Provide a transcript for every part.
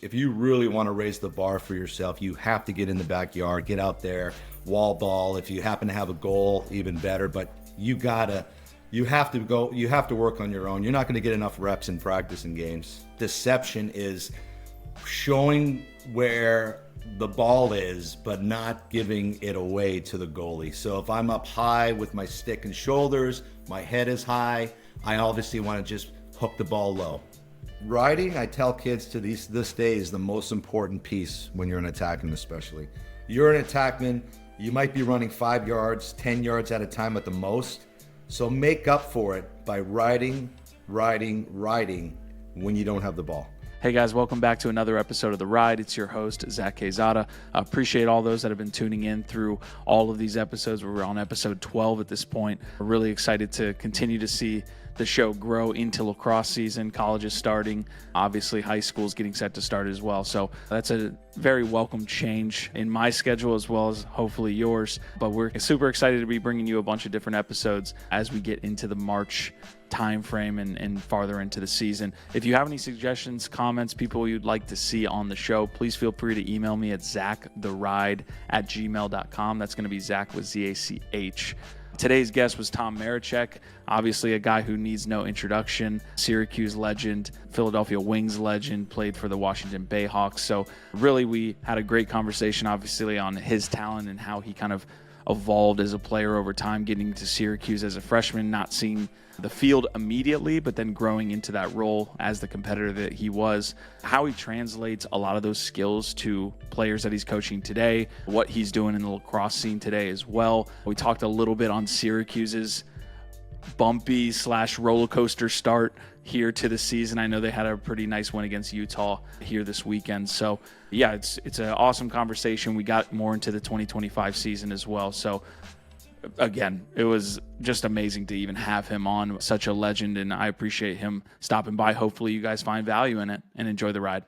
If you really want to raise the bar for yourself, you have to get in the backyard, get out there, wall ball. If you happen to have a goal, even better. But you have to work on your own. You're not going to get enough reps in practice and games. Deception is showing where the ball is, but not giving it away to the goalie. So if I'm up high with my stick and shoulders, my head is high, I obviously want to just hook the ball low. Riding, I tell kids to this day, is the most important piece when you're an attackman especially. You're an attackman, you might be running 5 yards, 10 yards at a time at the most. So make up for it by riding when you don't have the ball. Hey guys, welcome back to another episode of The Ride. It's your host, Zach Quezada. I appreciate all those that have been tuning in through all of these episodes. We're on episode 12 at this point. We're really excited to continue to see the show grow into lacrosse season. College is starting. Obviously, high school is getting set to start as well. So that's a very welcome change in my schedule as well as hopefully yours. But we're super excited to be bringing you a bunch of different episodes as we get into the March time frame and farther into the season. If you have any suggestions, comments, people you'd like to see on the show, please feel free to email me at zachtheride@gmail.com. That's going to be Zach with Z-A-C-H. Today's guest was Tom Marechek, obviously a guy who needs no introduction, Syracuse legend, Philadelphia Wings legend, played for the Washington Bayhawks. So really we had a great conversation, obviously, on his talent and how he kind of evolved as a player over time, getting to Syracuse as a freshman, not seeing the field immediately, but then growing into that role as the competitor that he was, how he translates a lot of those skills to players that he's coaching today, what he's doing in the lacrosse scene today as well. We talked a little bit on Syracuse's bumpy / roller coaster start here to the season. I know they had a pretty nice win against Utah here this weekend. So yeah, it's an awesome conversation. We got more into the 2025 season as well. So again, it was just amazing to even have him on, such a legend, and I appreciate him stopping by. Hopefully you guys find value in it and enjoy the ride.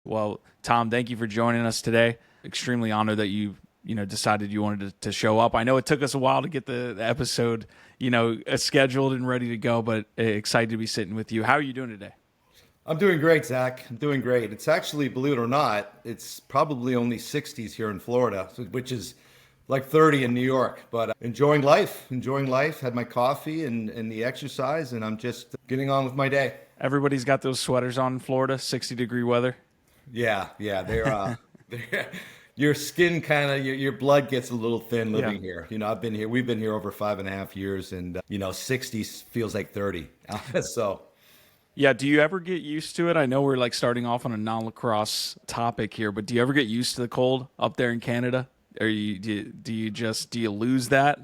Well, Tom, thank you for joining us today. Extremely honored that you decided you wanted to show up. I know it took us a while to get the episode, scheduled and ready to go, but excited to be sitting with you. How are you doing today? I'm doing great, Zach. I'm doing great. It's actually, believe it or not, it's probably only 60s here in Florida, which is like 30 in New York, but enjoying life, had my coffee and the exercise, and I'm just getting on with my day. Everybody's got those sweaters on in Florida, 60-degree weather. Yeah, they're your skin your blood gets a little thin living here. We've been here over 5.5 years, and 60 feels like 30. So. Yeah, do you ever get used to it? I know we're starting off on a non-lacrosse topic here, but do you ever get used to the cold up there in Canada? Or do you lose that?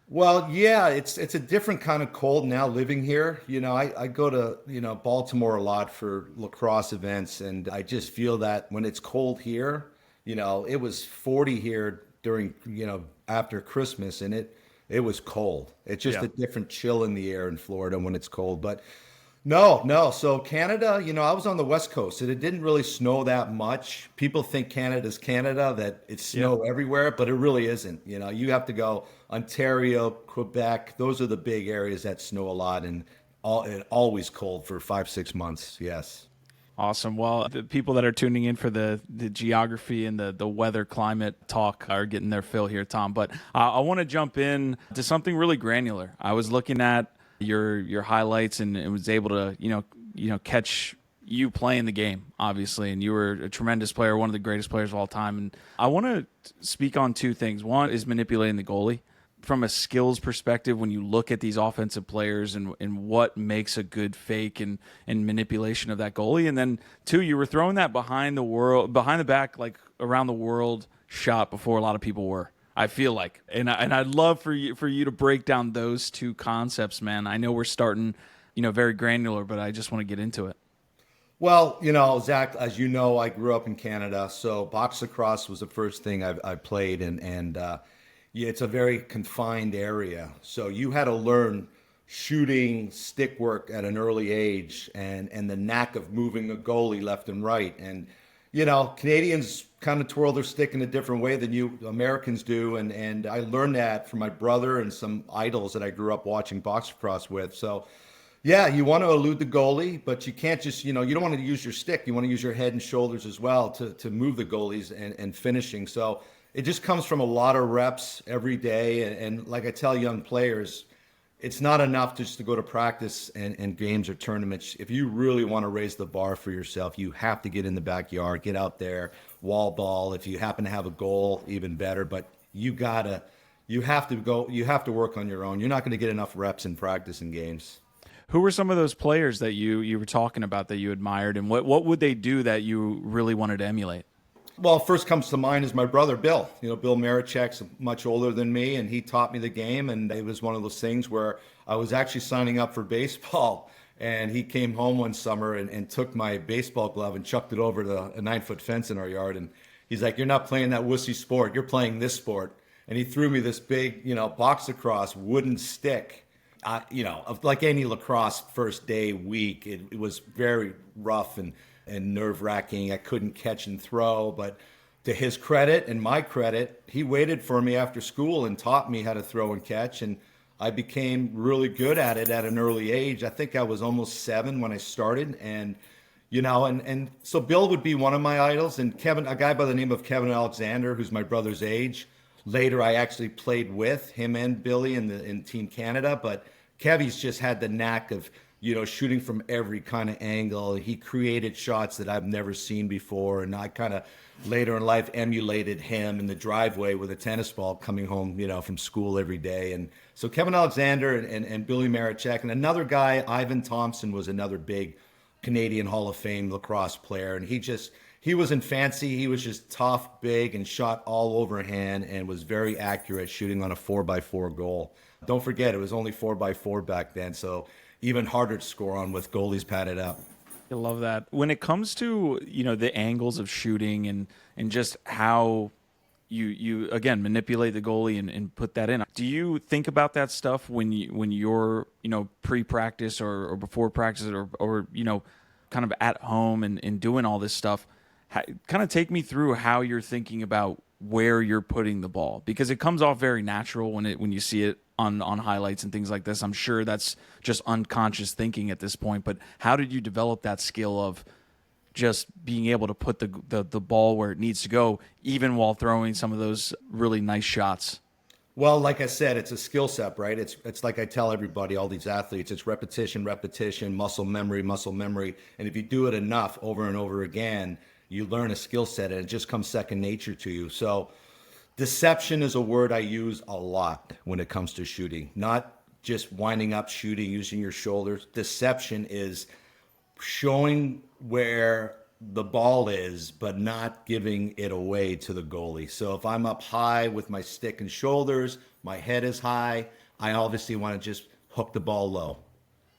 Well, yeah, it's a different kind of cold now living here. I go to, Baltimore a lot for lacrosse events, and I just feel that when it's cold here, it was 40 here during, after Christmas, and it was cold. It's just a different chill in the air in Florida when it's cold. But no. So Canada, I was on the West Coast, and it didn't really snow that much. People think Canada's Canada, that it's snow everywhere, but it really isn't. You have to go Ontario, Quebec. Those are the big areas that snow a lot, and always cold for 5-6 months. Yes. Awesome. Well, the people that are tuning in for the geography and the weather climate talk are getting their fill here, Tom. But I want to jump in to something really granular. I was looking at your highlights and it was able to catch you playing the game, obviously, and you were a tremendous player, one of the greatest players of all time. And I want to speak on two things. One is manipulating the goalie from a skills perspective. When you look at these offensive players and what makes a good fake and manipulation of that goalie, and then two, you were throwing that behind the back, around the world shot before a lot of people were, I feel like. And I'd love for you to break down those two concepts, man. I know we're starting, very granular, but I just want to get into it. Well, Zach, as you know, I grew up in Canada, so box lacrosse was the first thing I played, and it's a very confined area. So you had to learn shooting, stick work at an early age, and the knack of moving a goalie left and right. And Canadians kind of twirl their stick in a different way than you Americans do, and I learned that from my brother and some idols that I grew up watching box lacrosse with. So Yeah, you want to elude the goalie, but you can't just, you don't want to use your stick. You want to use your head and shoulders as well to move the goalies and finishing. So it just comes from a lot of reps every day. And like I tell young players, it's not enough just to go to practice and games or tournaments. If you really want to raise the bar for yourself, you have to get in the backyard, get out there, wall ball. If you happen to have a goal, even better. But you have to work on your own. You're not going to get enough reps in practice and games. Who were some of those players that you were talking about that you admired, and what would they do that you really wanted to emulate? Well, first comes to mind is my brother Bill. Bill Marecek's much older than me, and he taught me the game. And it was one of those things where I was actually signing up for baseball, and he came home one summer and took my baseball glove and chucked it over a 9-foot fence in our yard. And he's like, "You're not playing that wussy sport. You're playing this sport." And he threw me this big, box lacrosse wooden stick. Like any lacrosse first day week, it was very rough and nerve wracking. I couldn't catch and throw, but to his credit and my credit, he waited for me after school and taught me how to throw and catch. And I became really good at it at an early age. I think I was almost 7 when I started. And, so Bill would be one of my idols, and a guy by the name of Kevin Alexander, who's my brother's age. Later, I actually played with him and Billy in Team Canada, but Kevy's just had the knack of, shooting from every kind of angle. He created shots that I've never seen before, and I kind of later in life emulated him in the driveway with a tennis ball coming home, from school every day. And so Kevin Alexander and Billy Marecek, and another guy, Ivan Thompson, was another big Canadian Hall of Fame lacrosse player, and he wasn't fancy. He was just tough, big, and shot all overhand and was very accurate shooting on a 4x4 goal. Don't forget, it was only 4x4 back then, so even harder to score on with goalies padded up. I love that. When it comes to, the angles of shooting and just how you again manipulate the goalie and put that in. Do you think about that stuff when you're, pre-practice or before practice or kind of at home and doing all this stuff? Kind of take me through how you're thinking about where you're putting the ball, because it comes off very natural when you see it on highlights and things like this. I'm sure that's just unconscious thinking at this point, but how did you develop that skill of just being able to put the ball where it needs to go, even while throwing some of those really nice shots? Well, like I said, it's a skill set, right? It's like I tell everybody, all these athletes, it's repetition, muscle memory. And if you do it enough over and over again, you learn a skill set and it just comes second nature to you. So deception is a word I use a lot when it comes to shooting, not just winding up shooting, using your shoulders. Deception is showing where the ball is, but not giving it away to the goalie. So if I'm up high with my stick and shoulders, my head is high, I obviously want to just hook the ball low.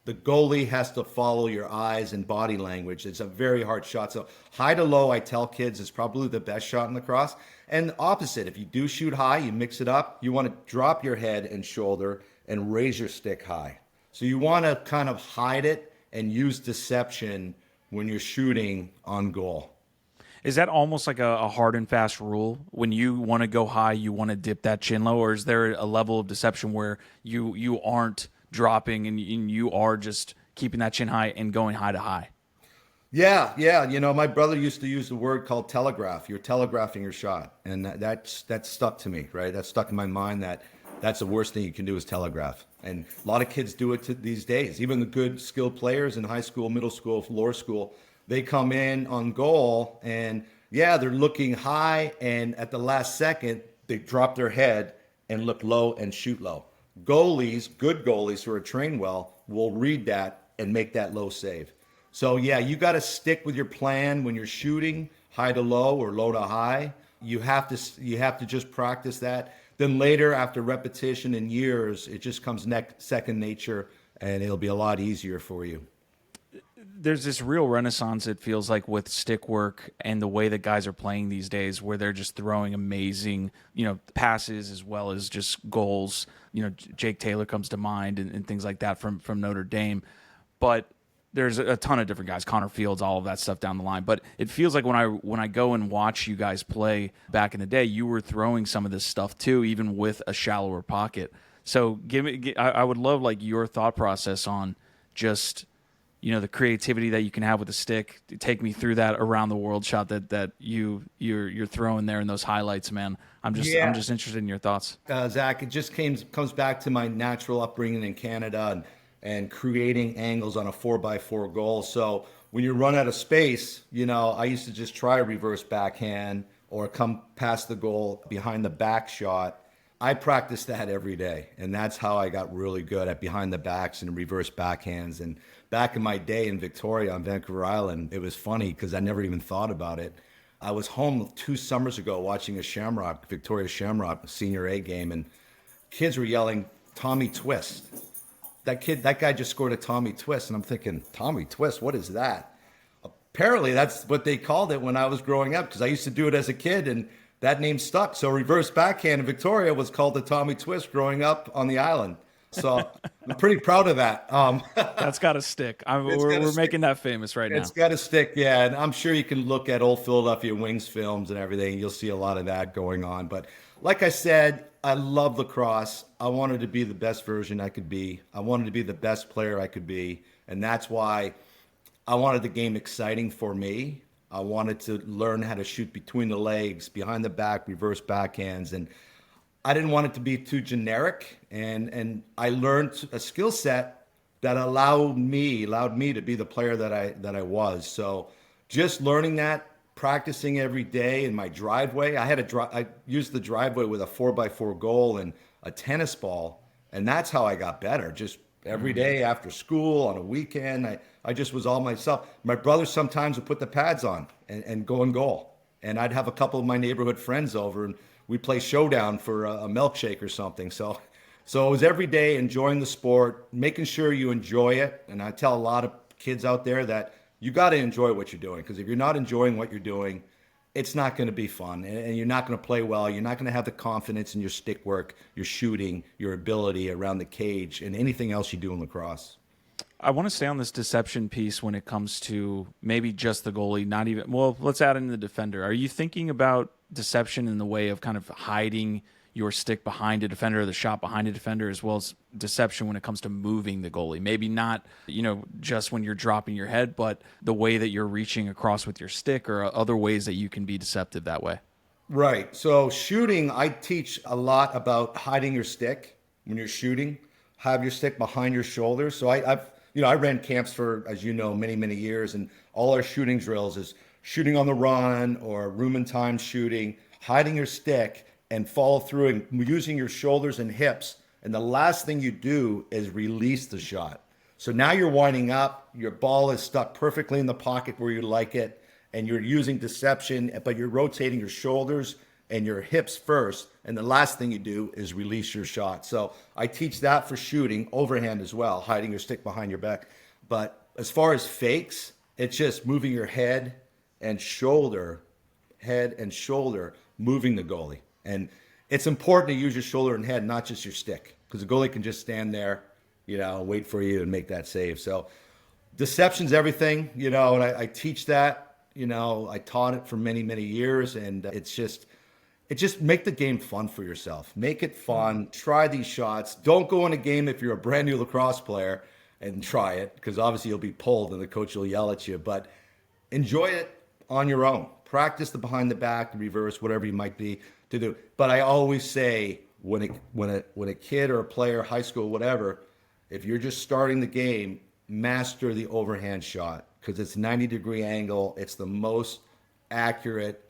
The goalie has to follow your eyes and body language. It's a very hard shot. So high to low, I tell kids, is probably the best shot in lacrosse. And the opposite, if you do shoot high, you mix it up, you want to drop your head and shoulder and raise your stick high. So you want to kind of hide it and use deception when you're shooting on goal. Is that almost like a hard and fast rule? When you want to go high, you want to dip that chin low, or is there a level of deception where you aren't dropping and you are just keeping that chin high and going high to high? Yeah. My brother used to use the word called telegraph. You're telegraphing your shot, and that stuck to me, right? That stuck in my mind. That's the worst thing you can do is telegraph. And a lot of kids do it these days. Even the good skilled players in high school, middle school, lower school, they come in on goal and they're looking high, and at the last second, they drop their head and look low and shoot low. Good goalies who are trained well, will read that and make that low save. So you got to stick with your plan when you're shooting, high to low or low to high. You have to just practice that. Then later, after repetition and years, it just comes second nature, and it'll be a lot easier for you. There's this real renaissance, it feels like, with stick work and the way that guys are playing these days, where they're just throwing amazing, passes as well as just goals. Jake Taylor comes to mind and things like that from Notre Dame. But there's a ton of different guys, Connor Fields, all of that stuff down the line. But it feels like when I go and watch you guys play back in the day, you were throwing some of this stuff too, even with a shallower pocket. So I would love like your thought process on just, the creativity that you can have with the stick. Take me through that around the world shot that you're throwing there in those highlights, man. I'm just interested in your thoughts. Zach, it just comes back to my natural upbringing in Canada and creating angles on a 4x4 goal. So when you run out of space, I used to just try a reverse backhand or come past the goal behind the back shot. I practiced that every day, and that's how I got really good at behind the backs and reverse backhands. And back in my day in Victoria on Vancouver Island, it was funny because I never even thought about it. I was home 2 summers ago watching a Victoria Shamrock Senior A game, and kids were yelling, "Tommy Twist." That guy just scored a Tommy Twist, and I'm thinking, Tommy Twist, what is that? Apparently, that's what they called it when I was growing up, because I used to do it as a kid, and that name stuck. So reverse backhand in Victoria was called the Tommy Twist growing up on the island. So I'm pretty proud of that. That's got to stick. We're making that famous right now. It's got to stick, yeah. And I'm sure you can look at old Philadelphia Wings films and everything. You'll see a lot of that going on. But like I said, I love lacrosse. I wanted to be the best version I could be. I wanted to be the best player I could be. And that's why I wanted the game exciting for me. I wanted to learn how to shoot between the legs, behind the back, reverse backhands. And I didn't want it to be too generic. And I learned a skill set that allowed me to be the player that I was. So just learning that, practicing every day in my driveway. I used the driveway with a 4x4 goal and a tennis ball. And that's how I got better. Just every day after school, on a weekend, I just was all myself. My brother sometimes would put the pads on and go and goal. And I'd have a couple of my neighborhood friends over, and we'd play showdown for a milkshake or something. So it was every day enjoying the sport, making sure you enjoy it. And I tell a lot of kids out there that you got to enjoy what you're doing, because if you're not enjoying what you're doing, it's not going to be fun, and you're not going to play well. You're not going to have the confidence in your stick work, your shooting, your ability around the cage, and anything else you do in lacrosse. I want to stay on this deception piece when it comes to maybe just the goalie, not even, well, let's add in the defender. Are you thinking about deception in the way of kind of hiding your stick behind a defender or the shot behind a defender, as well as deception when it comes to moving the goalie? Maybe not, just when you're dropping your head, but the way that you're reaching across with your stick, or other ways that you can be deceptive that way. Right. So shooting, I teach a lot about hiding your stick when you're shooting. Have your stick behind your shoulders. So I ran camps for, as you know, many, many years, and all our shooting drills is shooting on the run or room and time shooting, hiding your stick and follow through and using your shoulders and hips. And the last thing you do is release the shot. So now you're winding up, your ball is stuck perfectly in the pocket where you like it, and you're using deception, but you're rotating your shoulders and your hips first. And the last thing you do is release your shot. So I teach that for shooting, overhand as well, hiding your stick behind your back. But as far as fakes, it's just moving your head and shoulder, moving the goalie. And it's important to use your shoulder and head, not just your stick, because the goalie can just stand there, wait for you and make that save. So deception's everything, and I teach that, I taught it for many, many years, and it just make the game fun for yourself. Make it fun. Try these shots. Don't go in a game if you're a brand new lacrosse player and try it, because obviously you'll be pulled and the coach will yell at you, but enjoy it on your own. Practice the behind the back, the reverse, whatever you might be to do. But I always say, when a kid or a player, high school, whatever, if you're just starting the game, master the overhand shot, because it's 90-degree angle. It's the most accurate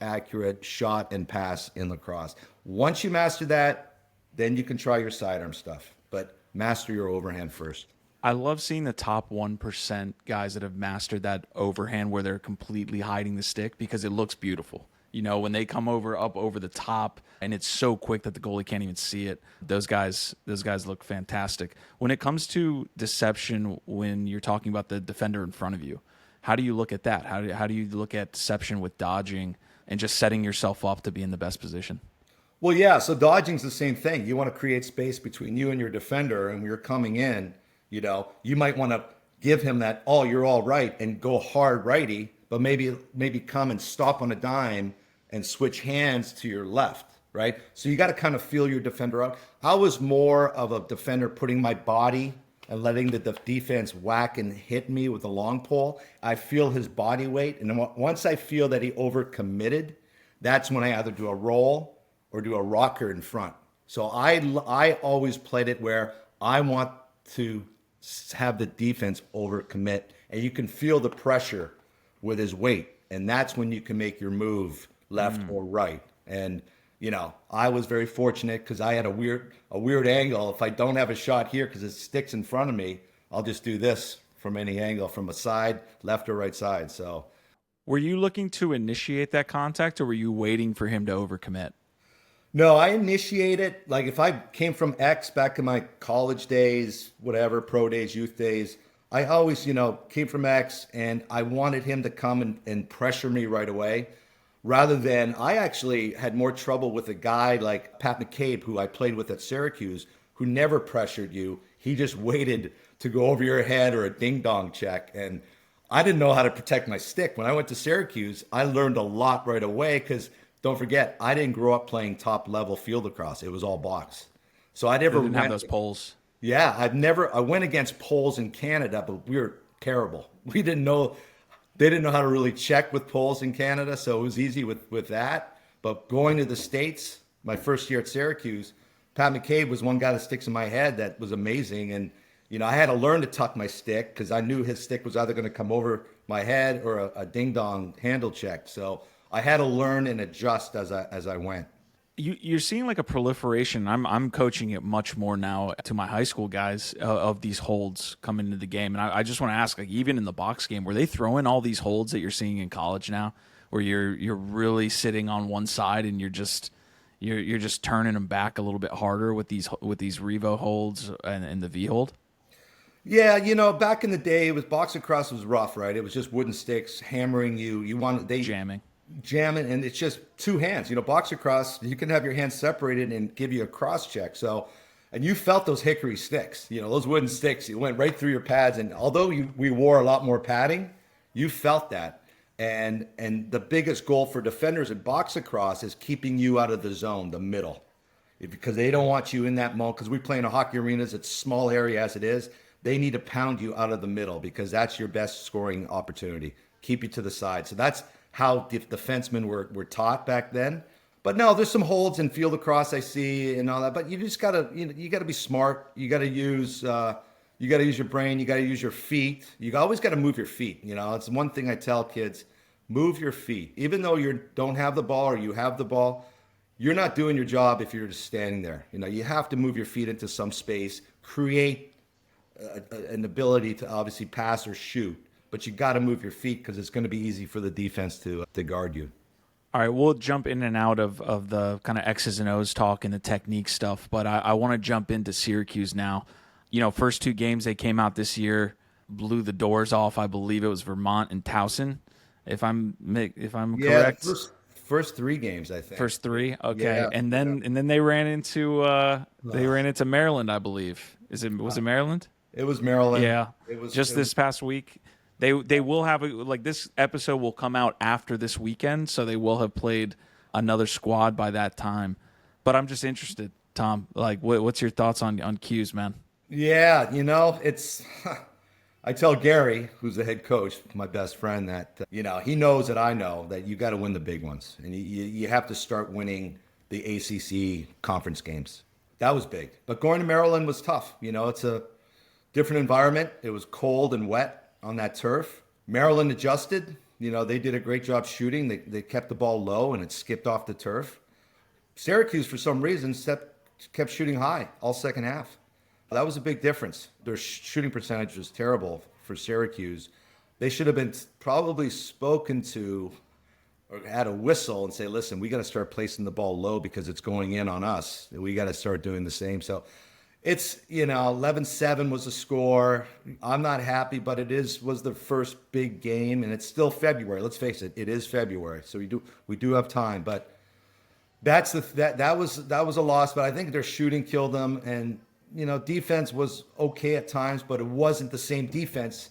shot and pass in lacrosse. Once you master that, then you can try your sidearm stuff, but master your overhand first. I love seeing the top 1% guys that have mastered that overhand where they're completely hiding the stick, because it looks beautiful. When they come up over the top, and it's so quick that the goalie can't even see it. Those guys look fantastic. When it comes to deception, when you're talking about the defender in front of you, how do you look at that? How do you look at deception with dodging and just setting yourself up to be in the best position? Well, yeah. So dodging's the same thing. You want to create space between you and your defender, and when you're coming in, you might want to give him that, oh, you're all right, and go hard righty, but maybe come and stop on a dime and switch hands to your left, right? So you got to kind of feel your defender out. I was more of a defender putting my body and letting the defense whack and hit me with the long pole, I feel his body weight. And once I feel that he overcommitted, that's when I either do a roll or do a rocker in front. So I always played it where I want to have the defense overcommit, and you can feel the pressure with his weight, and that's when you can make your move left or right. And I was very fortunate because I had a weird angle. If I don't have a shot here because it sticks in front of me, I'll just do this from any angle, from a side, left or right side. So, Were you looking to initiate that contact, or were you waiting for him to overcommit? no, I initiate it. Like if I came from X back in my college days, whatever, pro days, youth days, I always, came from X and I wanted him to come and pressure me right away. Rather than, I actually had more trouble with a guy like Pat McCabe, who I played with at Syracuse, who never pressured you. He just waited to go over your head or a ding-dong check. And I didn't know how to protect my stick. When I went to Syracuse, I learned a lot right away because, don't forget, I didn't grow up playing top-level field lacrosse. It was all box. So I never Didn't have those poles. Yeah, I went against poles in Canada, but we were terrible. We didn't know. They didn't know how to really check with poles in Canada, so it was easy with that. But going to the States, my first year at Syracuse, Pat McCabe was one guy that sticks in my head that was amazing. And, I had to learn to tuck my stick because I knew his stick was either going to come over my head or a ding-dong handle check. So I had to learn and adjust as I went. You're seeing like a proliferation. I'm coaching it much more now to my high school guys of these holds coming into the game, and I just want to ask, like, even in the box game, were they throwing all these holds that you're seeing in college now, where you're really sitting on one side and you're just turning them back a little bit harder with these Revo holds and the V hold? Yeah, back in the day, it was box lacrosse was rough, right? It was just wooden sticks hammering you. Jamming, and it's just two hands. Box lacrosse, you can have your hands separated and give you a cross check. So, and you felt those hickory sticks, those wooden sticks. You went right through your pads, and although we wore a lot more padding, you felt that. And the biggest goal for defenders in box lacrosse is keeping you out of the zone, the middle, because they don't want you in that moment. Because we play in a hockey arenas, it's a small area as it is. They need to pound you out of the middle because that's your best scoring opportunity. Keep you to the side. So that's how defensemen were taught back then. But no, there's some holds in field lacrosse I see and all that. But you just gotta you gotta be smart. You gotta use your brain. You gotta use your feet. You always gotta move your feet. It's one thing I tell kids: move your feet. Even though you don't have the ball or you have the ball, you're not doing your job if you're just standing there. You have to move your feet into some space, create an ability to obviously pass or shoot. But you got to move your feet because it's going to be easy for the defense to guard you. All right, we'll jump in and out of the kind of X's and O's talk and the technique stuff, but I want to jump into Syracuse now. First two games they came out this year, blew the doors off. I believe it was Vermont and Towson, if I'm correct. First three games, I think. First three, okay, Yeah, and then they ran into Maryland, I believe. Was it Maryland? It was Maryland. Yeah, this past week. They will have this episode will come out after this weekend, so they will have played another squad by that time. But I'm just interested, Tom. What's your thoughts on Q's, man? Yeah, it's. I tell Gary, who's the head coach, my best friend, that he knows that I know that you got to win the big ones, and you have to start winning the ACC conference games. That was big, but going to Maryland was tough. It's a different environment. It was cold and wet on that turf. Maryland adjusted. They did a great job shooting. They kept the ball low and it skipped off the turf. Syracuse, for some reason, kept shooting high all second half. That was a big difference. Their shooting percentage was terrible for Syracuse. They should have been probably spoken to or had a whistle and say, listen, we got to start placing the ball low because it's going in on us. We got to start doing the same. So it's, 11-7 was the score. I'm not happy, but was the first big game, and it's still February. Let's face it, it is February, so we do have time. But that was a loss. But I think their shooting killed them, and defense was okay at times, but it wasn't the same defense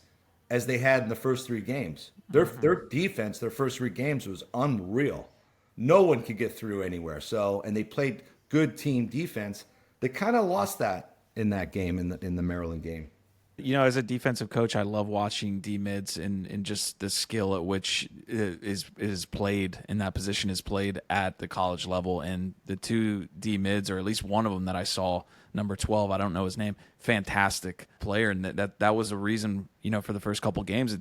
as they had in the first three games. Their defense, their first three games was unreal. No one could get through anywhere. So, and they played good team defense. They kind of lost that in that game, in the Maryland game. As a defensive coach, I love watching D mids and just the skill at which is played in that position is played at the college level. And the two D mids, or at least one of them that I saw, number 12, I don't know his name, fantastic player, and that was a reason for the first couple games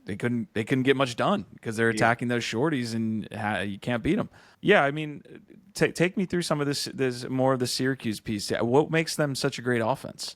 they couldn't get much done because they're attacking those shorties and you can't beat them. Yeah, I mean, take me through some of this more of the Syracuse piece. What makes them such a great offense?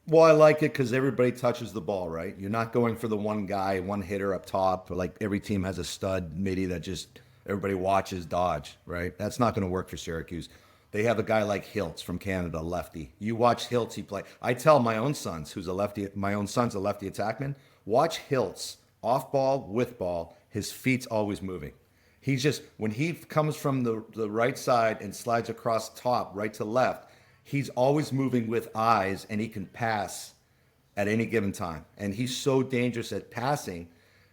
Well, I like it because everybody touches the ball, right? You're not going for the one guy, one hitter up top. Like every team has a stud midi that just everybody watches dodge, right? That's not going to work for Syracuse. They have a guy like Hiltz from Canada, lefty. You watch Hiltz, he play. I tell my own sons, who's a lefty, my own son's a lefty attackman, watch Hiltz, off ball, with ball, his feet's always moving. He's just, when he comes from the right side and slides across top, right to left, he's always moving with eyes, and he can pass at any given time. And he's so dangerous at passing.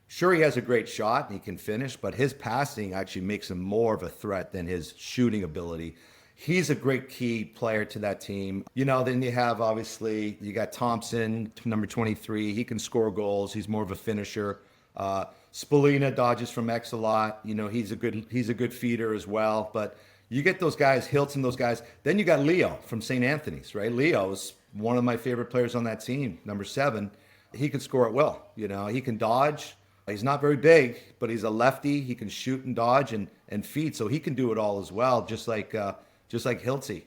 Sure, he has a great shot and he can finish, but his passing actually makes him more of a threat than his shooting ability. He's a great key player to that team. Then you have, obviously, you got Thompson, number 23. He can score goals. He's more of a finisher. Spallina dodges from X a lot. He's a good feeder as well. But you get those guys, Hiltz and those guys. Then you got Leo from St. Anthony's, right? Leo's one of my favorite players on that team, number 7. He can score at will. He can dodge. He's not very big, but he's a lefty. He can shoot and dodge and feed, so he can do it all as well, just like Hiltzy.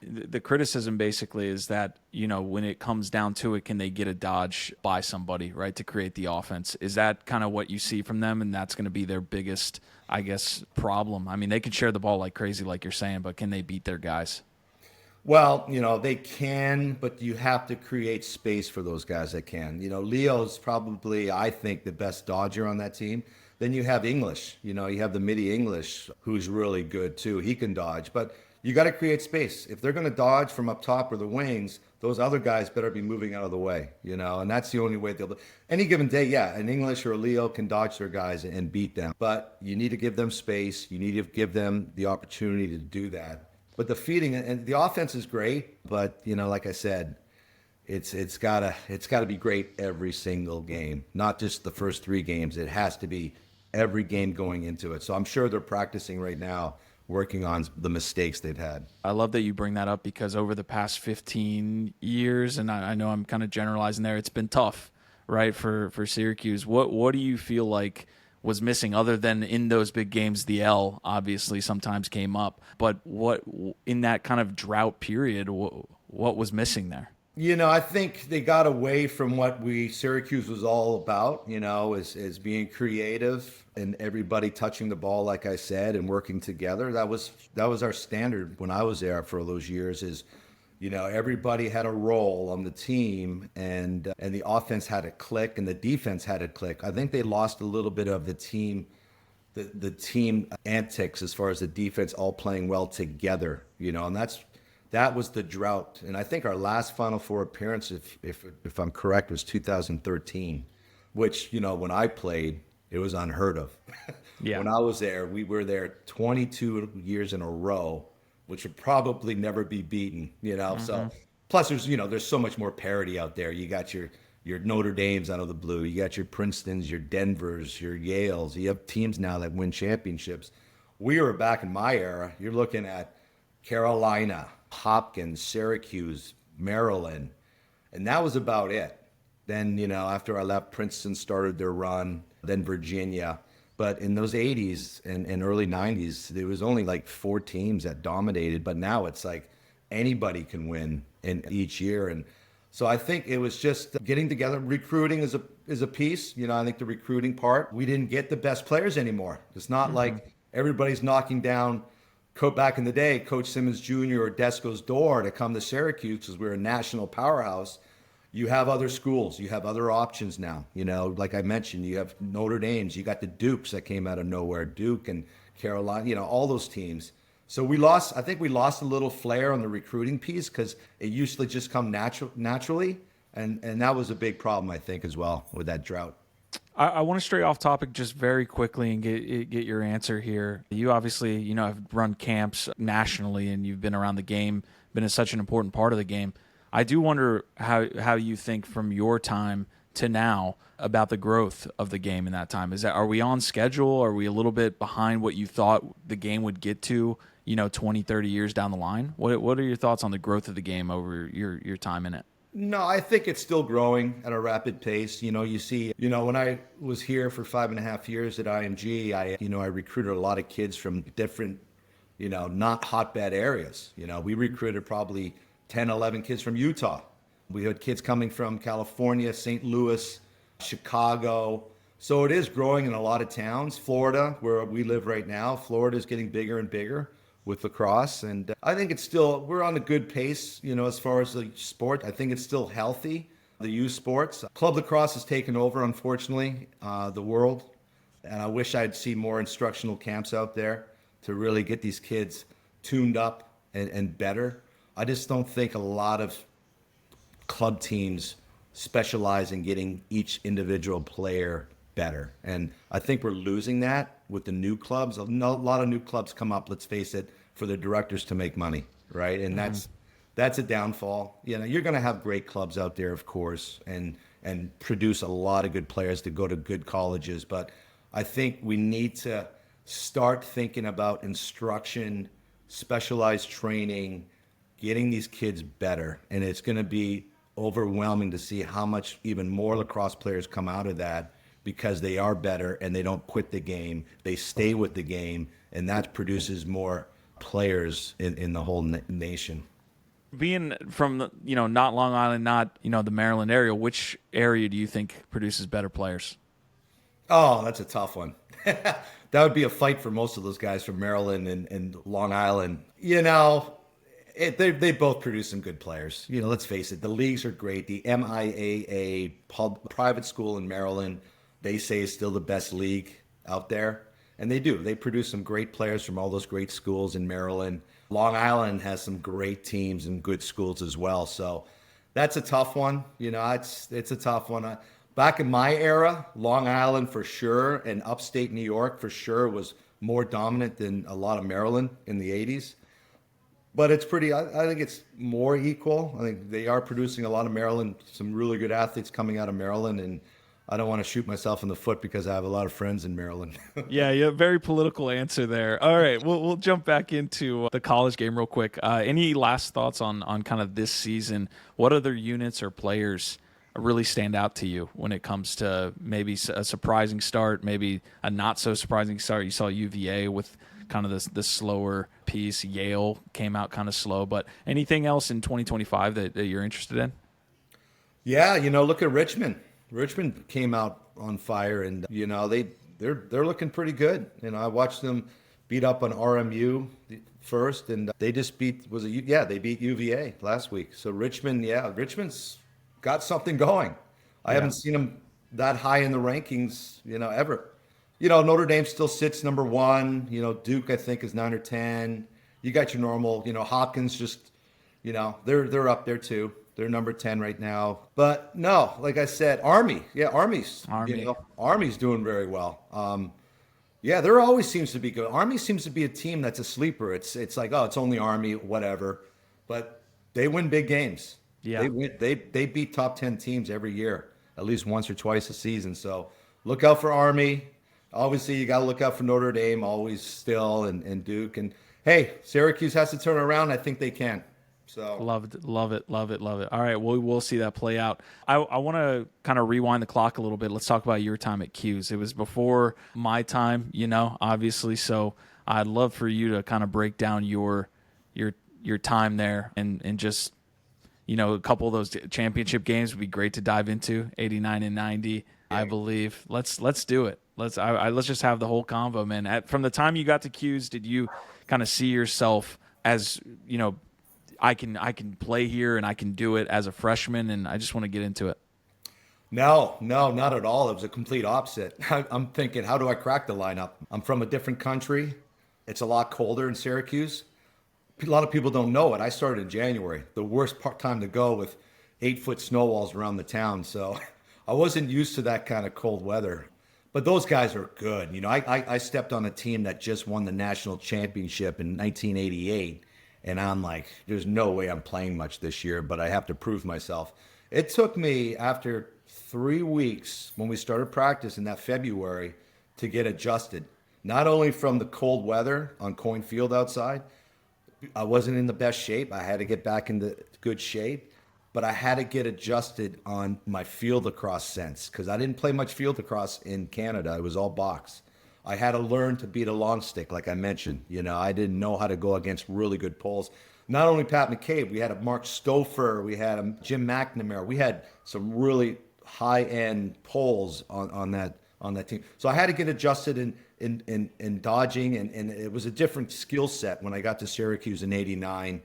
The criticism basically is that, when it comes down to it, can they get a dodge by somebody, right, to create the offense? Is that kind of what you see from them, and that's going to be their biggest, I guess, problem? I mean, they can share the ball like crazy, like you're saying, but can they beat their guys? Well, they can, but you have to create space for those guys that can. Leo's probably, I think, the best dodger on that team. Then you have English. You have the midi English, who's really good too. He can dodge, but you got to create space. If they're going to dodge from up top or the wings, those other guys better be moving out of the way, and that's the only way they'll. Any given day, yeah, an English or a Leo can dodge their guys and beat them, but you need to give them space. You need to give them the opportunity to do that. But the feeding and the offense is great, but like I said, it's gotta be great every single game, not just the first 3 games. It has to be every game going into it. So I'm sure they're practicing right now, working on the mistakes they've had. I love that you bring that up because over the past 15 years, and I know I'm kind of generalizing there, it's been tough, right, for Syracuse. What do you feel like was missing other than in those big games? The L obviously sometimes came up, but what in that kind of drought period, what was missing there? I think they got away from what Syracuse was all about, as being creative and everybody touching the ball, like I said, and working together. That was our standard when I was there for those years. Everybody had a role on the team, and the offense had to click, and the defense had to click. I think they lost a little bit of the team antics as far as the defense all playing well together, and that was the drought. And I think our last Final Four appearance, if I'm correct, was 2013, which, when I played, it was unheard of. Yeah. When I was there, we were there 22 years in a row, which would probably never be beaten, Mm-hmm. So plus there's so much more parity out there. You got your Notre Dames out of the blue. You got your Princetons, your Denvers, your Yales. You have teams now that win championships. We were back in my era. You're looking at Carolina, Hopkins, Syracuse, Maryland, and that was about it. Then, after I left, Princeton started their run, then Virginia. But in those 80s and early 90s, there was only like 4 teams that dominated, but now it's like anybody can win in each year. And so I think it was just getting together. Recruiting is a piece. I think the recruiting part, we didn't get the best players anymore. It's not like everybody's knocking down, back in the day, Coach Simmons Jr. or Desco's door to come to Syracuse because we're a national powerhouse. You have other schools. You have other options now. Like I mentioned, you have Notre Dame's. You got the Dukes that came out of nowhere, Duke and Carolina, all those teams. So I think we lost a little flair on the recruiting piece because it used to just come naturally. And that was a big problem, I think, as well, with that drought. I want to stray off topic just very quickly and get your answer here. You obviously, have run camps nationally and you've been around the game, been such an important part of the game. I do wonder how you think from your time to now about the growth of the game in that time. Are we on schedule? Are we a little bit behind what you thought the game would get to, 20, 30 years down the line? What are your thoughts on the growth of the game over your time in it? No, I think it's still growing at a rapid pace. You see, when I was here for 5.5 years at IMG, I recruited a lot of kids from different, not hotbed areas. We recruited probably 10, 11 kids from Utah. We had kids coming from California, St. Louis, Chicago. So it is growing in a lot of towns. Florida, where we live right now, Florida is getting bigger and bigger with lacrosse. And I think we're on a good pace, as far as the sport. I think it's still healthy, the youth sports. Club lacrosse has taken over, unfortunately, the world. And I wish I'd see more instructional camps out there to really get these kids tuned up and better. I just don't think a lot of club teams specialize in getting each individual player better. And I think we're losing that with the new clubs. A lot of new clubs come up, let's face it, for the directors to make money, right? And that's a downfall. You're going to have great clubs out there, of course, and produce a lot of good players to go to good colleges. But I think we need to start thinking about instruction, specialized training, getting these kids better. And it's going to be overwhelming to see how much even more lacrosse players come out of that, because they are better and they don't quit the game. They stay with the game, and that produces more players in the whole nation. Being from, not Long Island, not, the Maryland area, which area do you think produces better players? Oh, that's a tough one. That would be a fight for most of those guys from Maryland and Long Island. They both produce some good players. Let's face it, the leagues are great. The MIAA private school in Maryland, they say is still the best league out there. And they do. They produce some great players from all those great schools in Maryland. Long Island has some great teams and good schools as well. So that's a tough one. It's a tough one. Back in my era, Long Island for sure and upstate New York for sure was more dominant than a lot of Maryland in the 80s. But I think it's more equal. I think they are producing a lot of Maryland, some really good athletes coming out of Maryland. And I don't want to shoot myself in the foot because I have a lot of friends in Maryland. Yeah, very political answer there. All right, we'll jump back into the college game real quick. Any last thoughts on kind of this season? What other units or players really stand out to you when it comes to maybe a surprising start, maybe a not so surprising start? You saw UVA with kind of the slower piece. Yale came out kind of slow, but anything else in 2025 that you're interested in? Yeah, look at Richmond. Richmond came out on fire, and they're looking pretty good. I watched them beat up on RMU first, and they just beat they beat UVA last week. So Richmond's got something going. I haven't seen them that high in the rankings, ever. Notre Dame still sits number 1. Duke I think is 9 or 10. You got your normal, Hopkins just, they're up there too. They're number 10 right now. But no, like I said, Army. Yeah, Army's doing very well. There always seems to be good. Army seems to be a team that's a sleeper. It's like, oh, it's only Army, whatever. But they win big games. Yeah. They beat top 10 teams every year, at least once or twice a season. So look out for Army. Obviously, you got to look out for Notre Dame, always still, and Duke. And hey, Syracuse has to turn around. I think they can. So love it. All right, we'll see that play out. I want to kind of rewind the clock a little bit. Let's talk about your time at Q's. It was before my time, obviously. So I'd love for you to kind of break down your time there and just a couple of those championship games would be great to dive into. 89 and 90, I believe. Let's do it. Let's just have the whole convo, man. From the time you got to Q's, did you kind of see yourself as I can play here and I can do it as a freshman, and I just want to get into it? No, not at all. It was a complete opposite. I'm thinking, how do I crack the lineup? I'm from a different country. It's a lot colder in Syracuse. A lot of people don't know it. I started in January, the worst time to go with 8-foot snow walls around the town. So I wasn't used to that kind of cold weather. But those guys are good. I stepped on a team that just won the national championship in 1988. And I'm like, there's no way I'm playing much this year, but I have to prove myself. It took me after 3 weeks when we started practice in that February to get adjusted. Not only from the cold weather on Coyne Field outside, I wasn't in the best shape. I had to get back into good shape, but I had to get adjusted on my field lacrosse sense because I didn't play much field lacrosse in Canada. It was all box. I had to learn to beat a long stick, like I mentioned. I didn't know how to go against really good poles. Not only Pat McCabe, we had a Mark Stouffer, we had a Jim McNamara. We had some really high-end poles on that team. So I had to get adjusted in dodging, and it was a different skill set when I got to Syracuse in '89.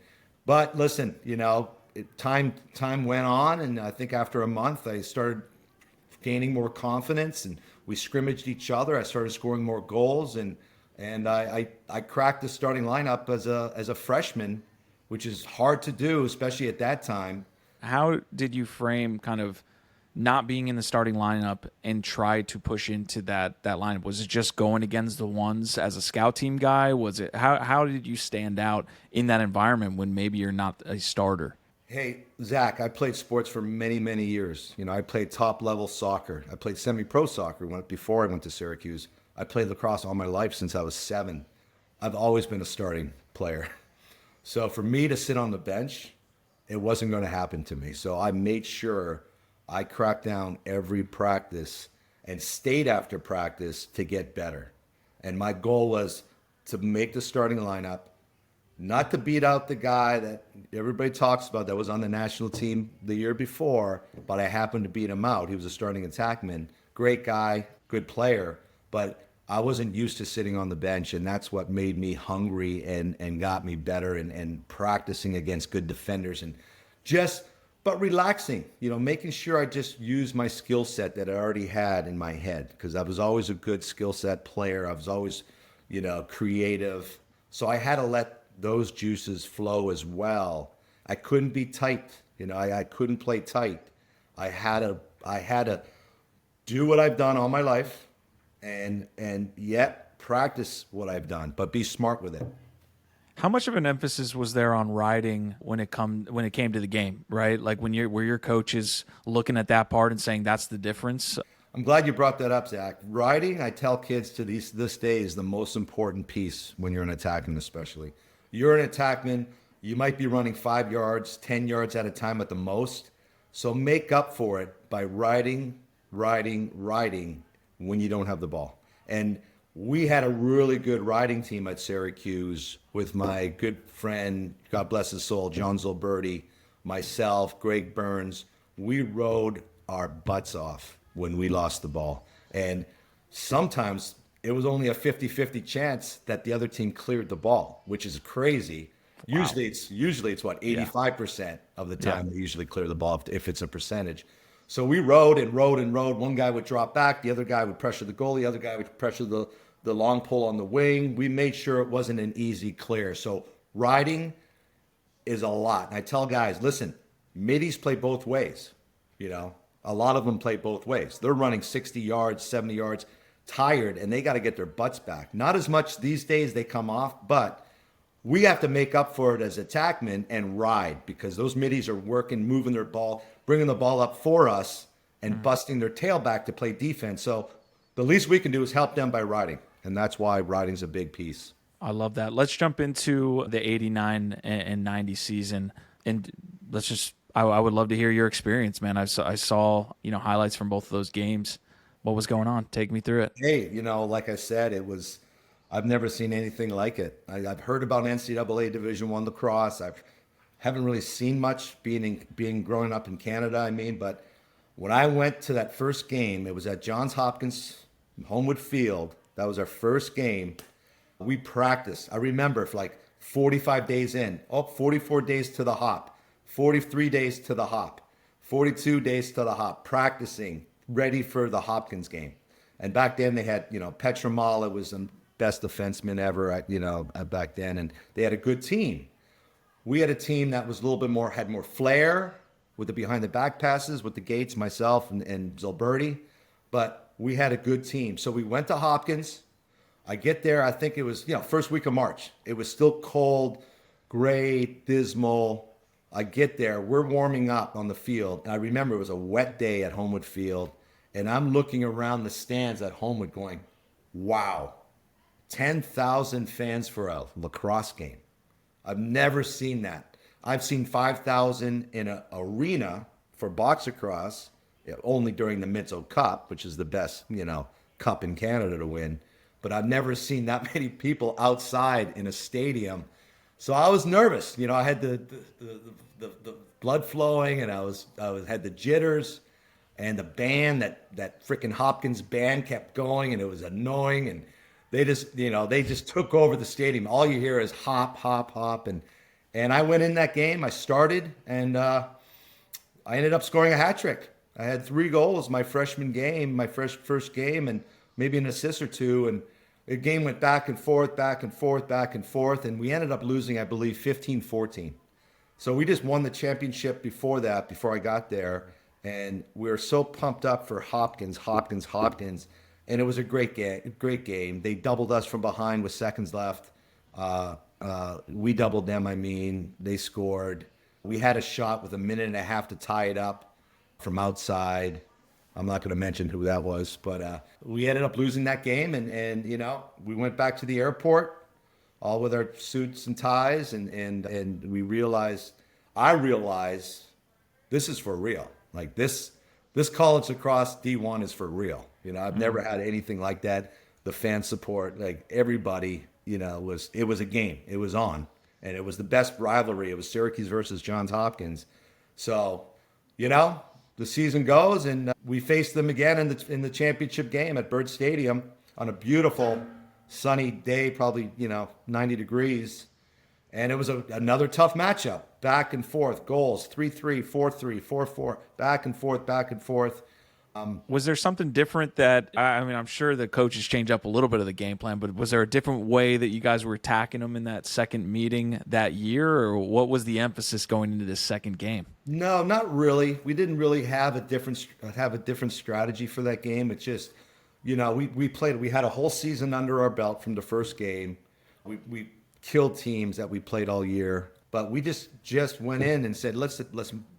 But listen, time went on, and I think after a month I started gaining more confidence, and we scrimmaged each other. I started scoring more goals, and I cracked the starting lineup as a freshman, which is hard to do, especially at that time. How did you frame kind of not being in the starting lineup and try to push into that lineup? Was it just going against the ones as a scout team guy? Was it how did you stand out in that environment when maybe you're not a starter? Hey, Zach, I played sports for many, many years. I played top-level soccer. I played semi-pro soccer before I went to Syracuse. I played lacrosse all my life since I was 7. I've always been a starting player. So for me to sit on the bench, it wasn't going to happen to me. So I made sure I cracked down every practice and stayed after practice to get better. And my goal was to make the starting lineup, not to beat out the guy that everybody talks about that was on the national team the year before, but I happened to beat him out. He was a starting attackman. Great guy, good player, but I wasn't used to sitting on the bench, and that's what made me hungry and got me better and practicing against good defenders and but relaxing, making sure I just use my skill set that I already had in my head, because I was always a good skill set player. I was always, creative. So I had to let those juices flow as well. I couldn't be tight. I couldn't play tight. I had to do what I've done all my life and yet practice what I've done, but be smart with it. How much of an emphasis was there on riding when it came to the game, right? Like were your coaches looking at that part and saying that's the difference? I'm glad you brought that up, Zach. Riding, I tell kids to this day, is the most important piece when you're an attackman, especially. You're an attackman, you might be running 5 yards, 10 yards at a time at the most. So make up for it by riding when you don't have the ball. And we had a really good riding team at Syracuse with my good friend, God bless his soul, John Zilberti, myself, Greg Burns. We rode our butts off when we lost the ball. And sometimes it was only a 50-50 chance that the other team cleared the ball, which is crazy. Wow. Usually it's what, 85% of the time they usually clear the ball if it's a percentage. So we rode and rode and rode. One guy would drop back, the other guy would pressure the goalie, the other guy would pressure the long pull on the wing. We made sure it wasn't an easy clear. So riding is a lot. And I tell guys, listen, middies play both ways. A lot of them play both ways. They're running 60 yards, 70 yards, tired, and they got to get their butts back. Not as much these days, they come off, but we have to make up for it as attackmen and ride, because those middies are working, moving their ball, bringing the ball up for us and busting their tail back to play defense. So the least we can do is help them by riding. And that's why riding's a big piece. I love that. Let's jump into the 89 and 90 season. And I would love to hear your experience, man. I saw highlights from both of those games. What was going on? Take me through it. Hey, like I said, I've never seen anything like it. I've heard about NCAA Division I lacrosse. Haven't really seen much being growing up in Canada, but when I went to that first game, it was at Johns Hopkins Homewood Field. That was our first game. We practiced. I remember for like 45 days in, 44 days to the hop, 43 days to the hop, 42 days to the hop, practicing, ready for the Hopkins game. And back then they had, Petramala was the best defenseman ever, back then, and they had a good team. We had a team that was a little bit more, had more flair with the behind the back passes with the Gates, myself, and Zilberti, but we had a good team. So we went to Hopkins. I get there, I think it was, first week of March. It was still cold. gray, dismal. I get there, we're warming up on the field, and I remember it was a wet day at Homewood Field, and I'm looking around the stands at Homewood going, wow, 10,000 fans for a lacrosse game. I've never seen that. I've seen 5,000 in an arena for box lacrosse, only during the Mizzo Cup, which is the best, cup in Canada to win. But I've never seen that many people outside in a stadium. So I was nervous. I had the blood flowing, and I had the jitters, and the band, that freaking Hopkins band kept going, and it was annoying. And they just took over the stadium. All you hear is hop, hop, hop, and I went in that game. I started, and I ended up scoring a hat trick. I had 3 goals my freshman game, my first game, and maybe an assist or 2. And the game went back and forth, back and forth, back and forth, and we ended up losing, I believe, 15-14. So we just won the championship before I got there, and we were so pumped up for Hopkins, and it was a great game. They doubled us from behind with seconds left. We doubled them, they scored. We had a shot with a minute and a half to tie it up from outside. I'm not going to mention who that was, but we ended up losing that game, and we went back to the airport, all with our suits and ties, and I realized this is for real. Like this college lacrosse D1 is for real. I've never had anything like that. The fan support, like everybody, it was a game. It was on, and it was the best rivalry. It was Syracuse versus Johns Hopkins. So, the season goes, and we faced them again in the championship game at Bird Stadium on a beautiful sunny day, probably 90 degrees, and it was another tough matchup. Back and forth, goals 3-3, 4-3, 4-4, back and forth. Was there something different that I'm sure the coaches changed up a little bit of the game plan, but was there a different way that you guys were attacking them in that second meeting that year, or what was the emphasis going into this second game? No, not really. We didn't really have a different strategy for that game. It's just, we had a whole season under our belt from the first game. We killed teams that we played all year, but we just went in and said, let's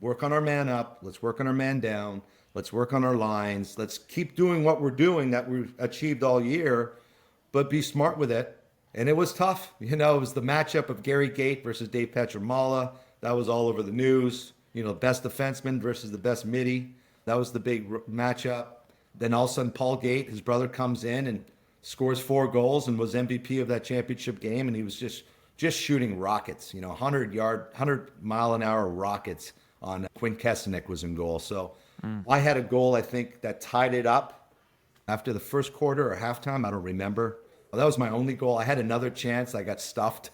work on our man up, let's work on our man down. Let's work on our lines. Let's keep doing what we're doing that we've achieved all year, but be smart with it. And it was tough. It was the matchup of Gary Gate versus Dave Petramala. That was all over the news. Best defenseman versus the best midi. That was the big matchup. Then all of a sudden, Paul Gate, his brother, comes in and scores 4 goals and was MVP of that championship game. And he was just shooting rockets, 100-mile-an-hour rockets on Quinn Kesenick was in goal. So I had a goal, I think, that tied it up after the first quarter or halftime. I don't remember. That was my only goal. I had another chance. I got stuffed.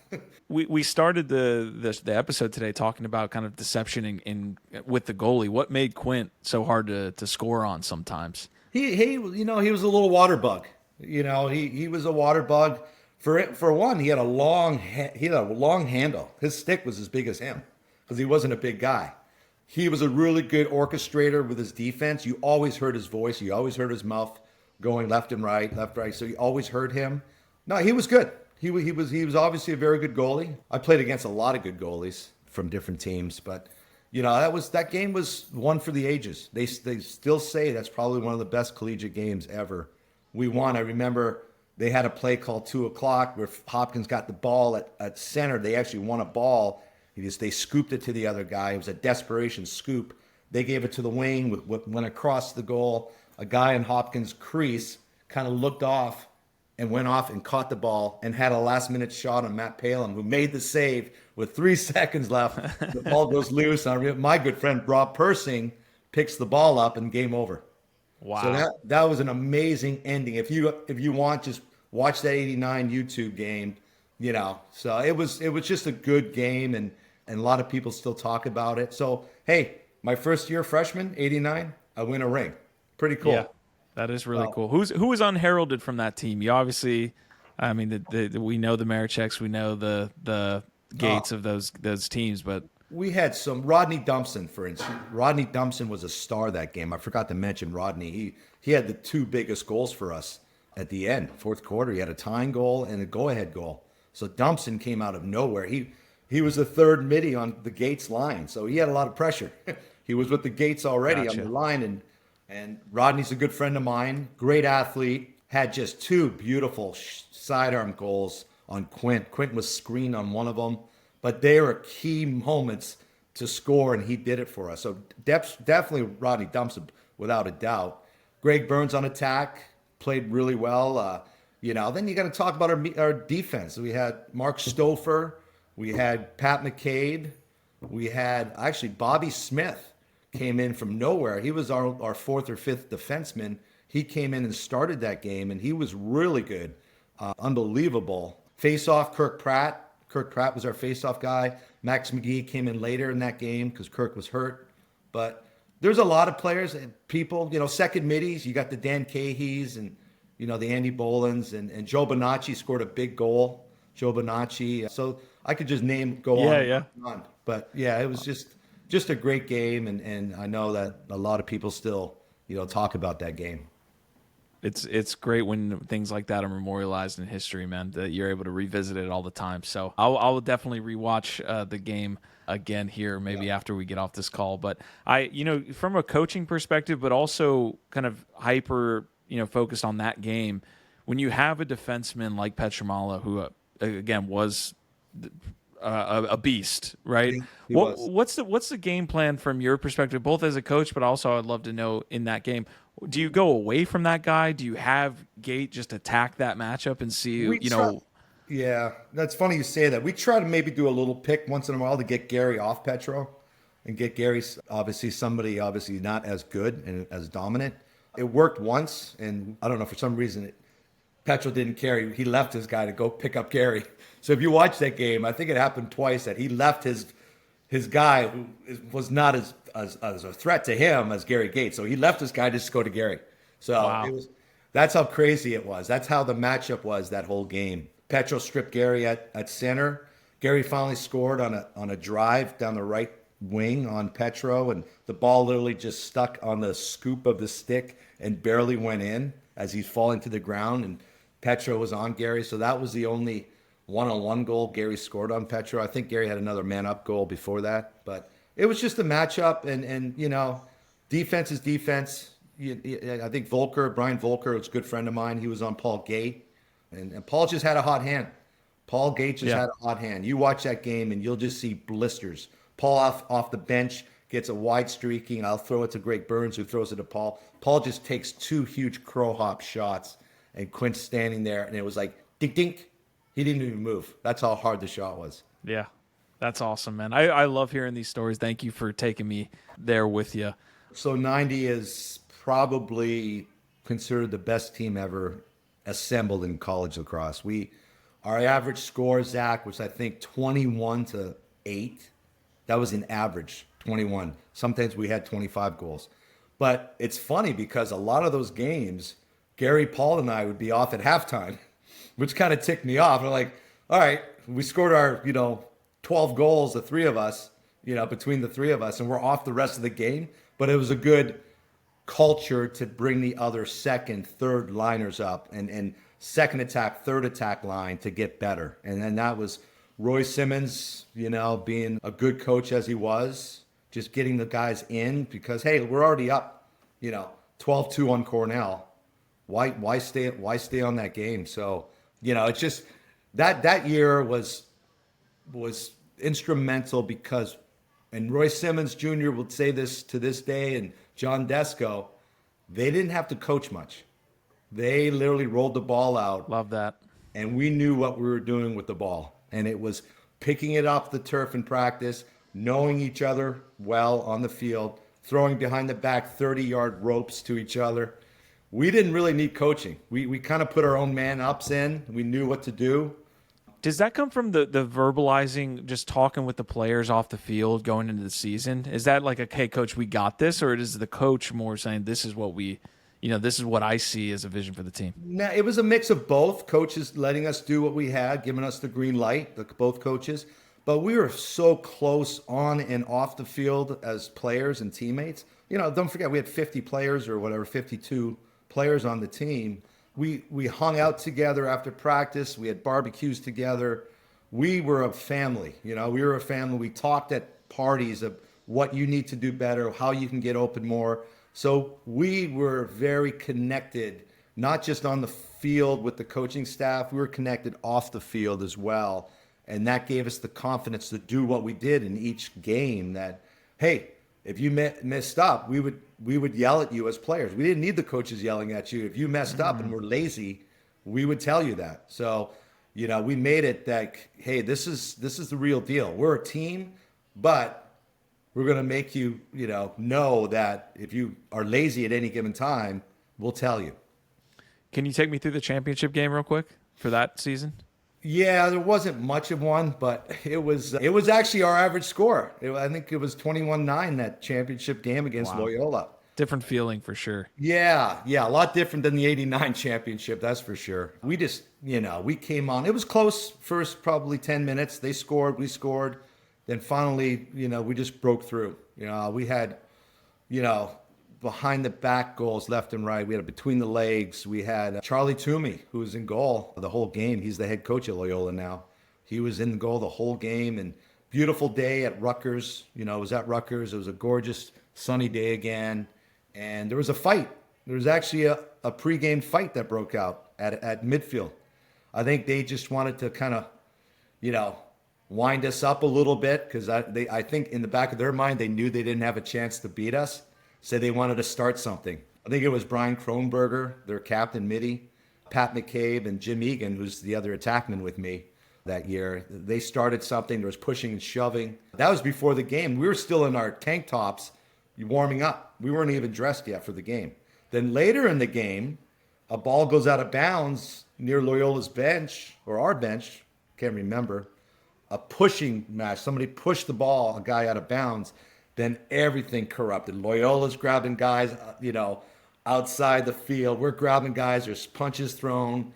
We started the episode today talking about kind of deception in with the goalie. What made Quint so hard to score on sometimes? He was a little water bug. He was a water bug. For one, he had a long handle. His stick was as big as him because he wasn't a big guy. He was a really good orchestrator with his defense. You always heard his voice. You always heard his mouth going left, right. So you always heard him. No, he was good. He was obviously a very good goalie. I played against a lot of good goalies from different teams, but that game was one for the ages. They still say that's probably one of the best collegiate games ever. We won. I remember they had a play called 2 o'clock where Hopkins got the ball at center. They actually won a ball. They scooped it to the other guy. It was a desperation scoop. They gave it to the wing, went across the goal. A guy in Hopkins' crease kind of looked off and went off and caught the ball and had a last-minute shot on Matt Palin, who made the save with 3 seconds left. The ball goes loose. My good friend Rob Persing picks the ball up and game over. Wow. So that was an amazing ending. If you want, just watch that 89 YouTube game. So it was just a good game, and a lot of people still talk about it. So, hey, my first year freshman, 89, I win a ring. Pretty cool. Yeah, that is really cool. Who was unheralded from that team? You obviously, we know the Marecheks, we know the Gates of those teams, but we had some Rodney Dumpson, for instance. Rodney Dumpson was a star that game. I forgot to mention Rodney. He had the 2 biggest goals for us at the end, fourth quarter. He had a tying goal and a go-ahead goal. So Dumpson came out of nowhere. he was the third midi on the Gates line, so he had a lot of pressure. He was with the Gates already on Gotcha. the line, and Rodney's a good friend of mine, great athlete, had just two beautiful sidearm goals on Quint. Quint was screened on one of them, but they were key moments to score, and he did it for us. So definitely Rodney dumps him without a doubt. Greg Burns on attack played really well. Then you got to talk about our defense. We had Mark Stouffer, we had Pat McCade, we had actually Bobby Smith came in from nowhere. He was our fourth or fifth defenseman. He came in and started that game, and he was really good, unbelievable. Face-off, Kirk Pratt. Kirk Pratt was our face-off guy. Max McGee came in later in that game because Kirk was hurt. But there's a lot of players and people, second middies. You got the Dan Caheys and, the Andy Bolins and Joe Bonacci scored a big goal. Joe Bonacci. So I could just go on and on. But yeah, it was just a great game. And I know that a lot of people still, talk about that game. It's great when things like that are memorialized in history, man, that you're able to revisit it all the time. So I'll definitely rewatch the game again here, maybe after we get off this call. But from a coaching perspective, but also kind of hyper, focused on that game, when you have a defenseman like Petramala, who again was a beast, right? What's the game plan from your perspective, both as a coach, but also I'd love to know in that game. Do you go away from that guy? Do you have Gate just attack that matchup and see, Yeah, that's funny you say that. We try to maybe do a little pick once in a while to get Gary off Petro and get Gary, somebody not as good and as dominant. It worked once, and I don't know, for some reason, Petro didn't care. He left his guy to go pick up Gary. So if you watch that game, I think it happened twice that he left his guy who was not as a threat to him as Gary Gates. So he left his guy just to go to Gary. So that's how crazy it was. That's how the matchup was that whole game. Petro stripped Gary at center. Gary finally scored on a drive down the right wing on Petro, and the ball literally just stuck on the scoop of the stick and barely went in as he's falling to the ground, and Petro was on Gary. So that was the only one-on-one goal Gary scored on Petro. I think Gary had another man-up goal before that, but it was just a matchup, and defense is defense. I think Brian Volker was a good friend of mine. He was on Paul Gate, and Paul just had a hot hand. Paul Gate just had a hot hand. You watch that game, and you'll just see blisters. Paul off the bench gets a wide streaking. I'll throw it to Greg Burns, who throws it to Paul. Paul just takes two huge crow hop shots, and Quint's standing there, and it was like, dink, dink. He didn't even move. That's how hard the shot was. Yeah, that's awesome, man. I love hearing these stories. Thank you for taking me there with you. So 90 is probably considered the best team ever assembled in college lacrosse. Our average score, Zach, was I think 21-8. That was an average, 21. Sometimes we had 25 goals. But it's funny because a lot of those games, Gary, Paul, and I would be off at halftime, which kind of ticked me off. We're like, all right, we scored our, 12 goals, the three of us, between the three of us, and we're off the rest of the game. But it was a good culture to bring the other second, third liners up and second attack, third attack line to get better. And then that was Roy Simmons, being a good coach as he was, just getting the guys in because, hey, we're already up, 12-2 on Cornell. Why stay on that game? So, it's just that year was instrumental because, and Roy Simmons Jr. would say this to this day, and John Desco, they didn't have to coach much. They literally rolled the ball out. Love that. And we knew what we were doing with the ball. And it was picking it off the turf in practice, knowing each other well on the field, throwing behind the back 30-yard ropes to each other. We didn't really need coaching. We kind of put our own man-ups in. We knew what to do. Does that come from the verbalizing, just talking with the players off the field going into the season? Is that like, okay, coach, we got this? Or is the coach more saying, this is what this is what I see as a vision for the team? No, it was a mix of both. Coaches letting us do what we had, giving us the green light, both coaches. But we were so close on and off the field as players and teammates. Don't forget, we had 50 players or whatever, 52 players on the team. We hung out together after practice. We had barbecues together. we were a family. We were a family. We talked at parties of what you need to do better, how you can get open more. So we were very connected, not just on the field with the coaching staff, we were connected off the field as well. And that gave us the confidence to do what we did in each game that, hey, if you messed up, we would yell at you as players. We didn't need the coaches yelling at you. If you messed up and were lazy, we would tell you that. So, we made it that, hey, this is the real deal. We're a team, but we're going to make you, know that if you are lazy at any given time, we'll tell you. Can you take me through the championship game real quick for that season? Yeah, there wasn't much of one, but it was actually our average score. I think it was 21-9 that championship game against Loyola. Different feeling for sure. Yeah, a lot different than the 89 championship, that's for sure. We just, we came on. It was close first probably 10 minutes. They scored, we scored. Then finally, we just broke through. We had, behind the back goals left and right. We had between the legs. We had Charlie Toomey, who was in goal the whole game. He's the head coach at Loyola now. He was in goal the whole game. And beautiful day at Rutgers. It was at Rutgers. It was a gorgeous sunny day again. And there was a fight. There was actually a pregame fight that broke out at midfield. I think they just wanted to kind of, wind us up a little bit because I think in the back of their mind, they knew they didn't have a chance to beat us. So they wanted to start something. I think it was Brian Kronberger, their captain, Mitty, Pat McCabe, and Jim Egan, who's the other attackman with me that year. They started something. There was pushing and shoving. That was before the game. We were still in our tank tops warming up. We weren't even dressed yet for the game. Then later in the game, a ball goes out of bounds near Loyola's bench, or our bench, can't remember. A pushing match. Somebody pushed the ball, a guy out of bounds. Then everything corrupted. Loyola's grabbing guys, outside the field. We're grabbing guys. There's punches thrown.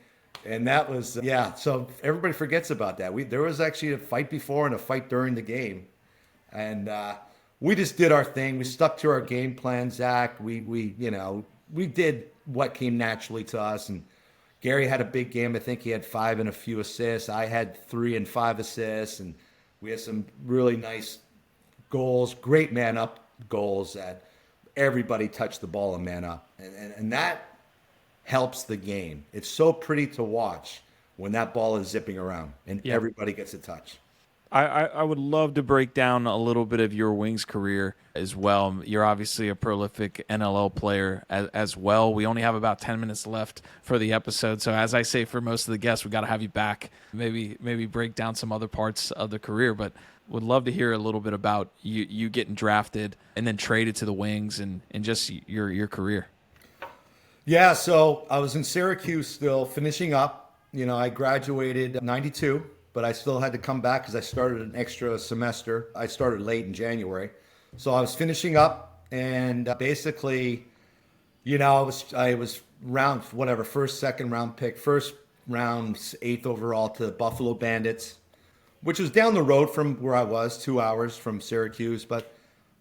And that was, so everybody forgets about that. There was actually a fight before and a fight during the game. And we just did our thing. We stuck to our game plan, Zach. We did what came naturally to us. And Gary had a big game. I think he had 5 and a few assists. I had 3 and 5 assists. And we had some really nice goals, great man up goals that everybody touched the ball and man up. And that helps the game. It's so pretty to watch when that ball is zipping around and everybody gets a touch. I would love to break down a little bit of your Wings career as well. You're obviously a prolific NLL player as well. We only have about 10 minutes left for the episode. So as I say for most of the guests, we got to have you back. Maybe break down some other parts of the career, but would love to hear a little bit about you getting drafted and then traded to the Wings and just your career. Yeah, so I was in Syracuse still finishing up. I graduated in 92. But I still had to come back because I started an extra semester. I started late in January. So I was finishing up and basically, I was round, first, second round pick, first round, 8th overall to Buffalo Bandits, which was down the road from where I was, 2 hours from Syracuse. But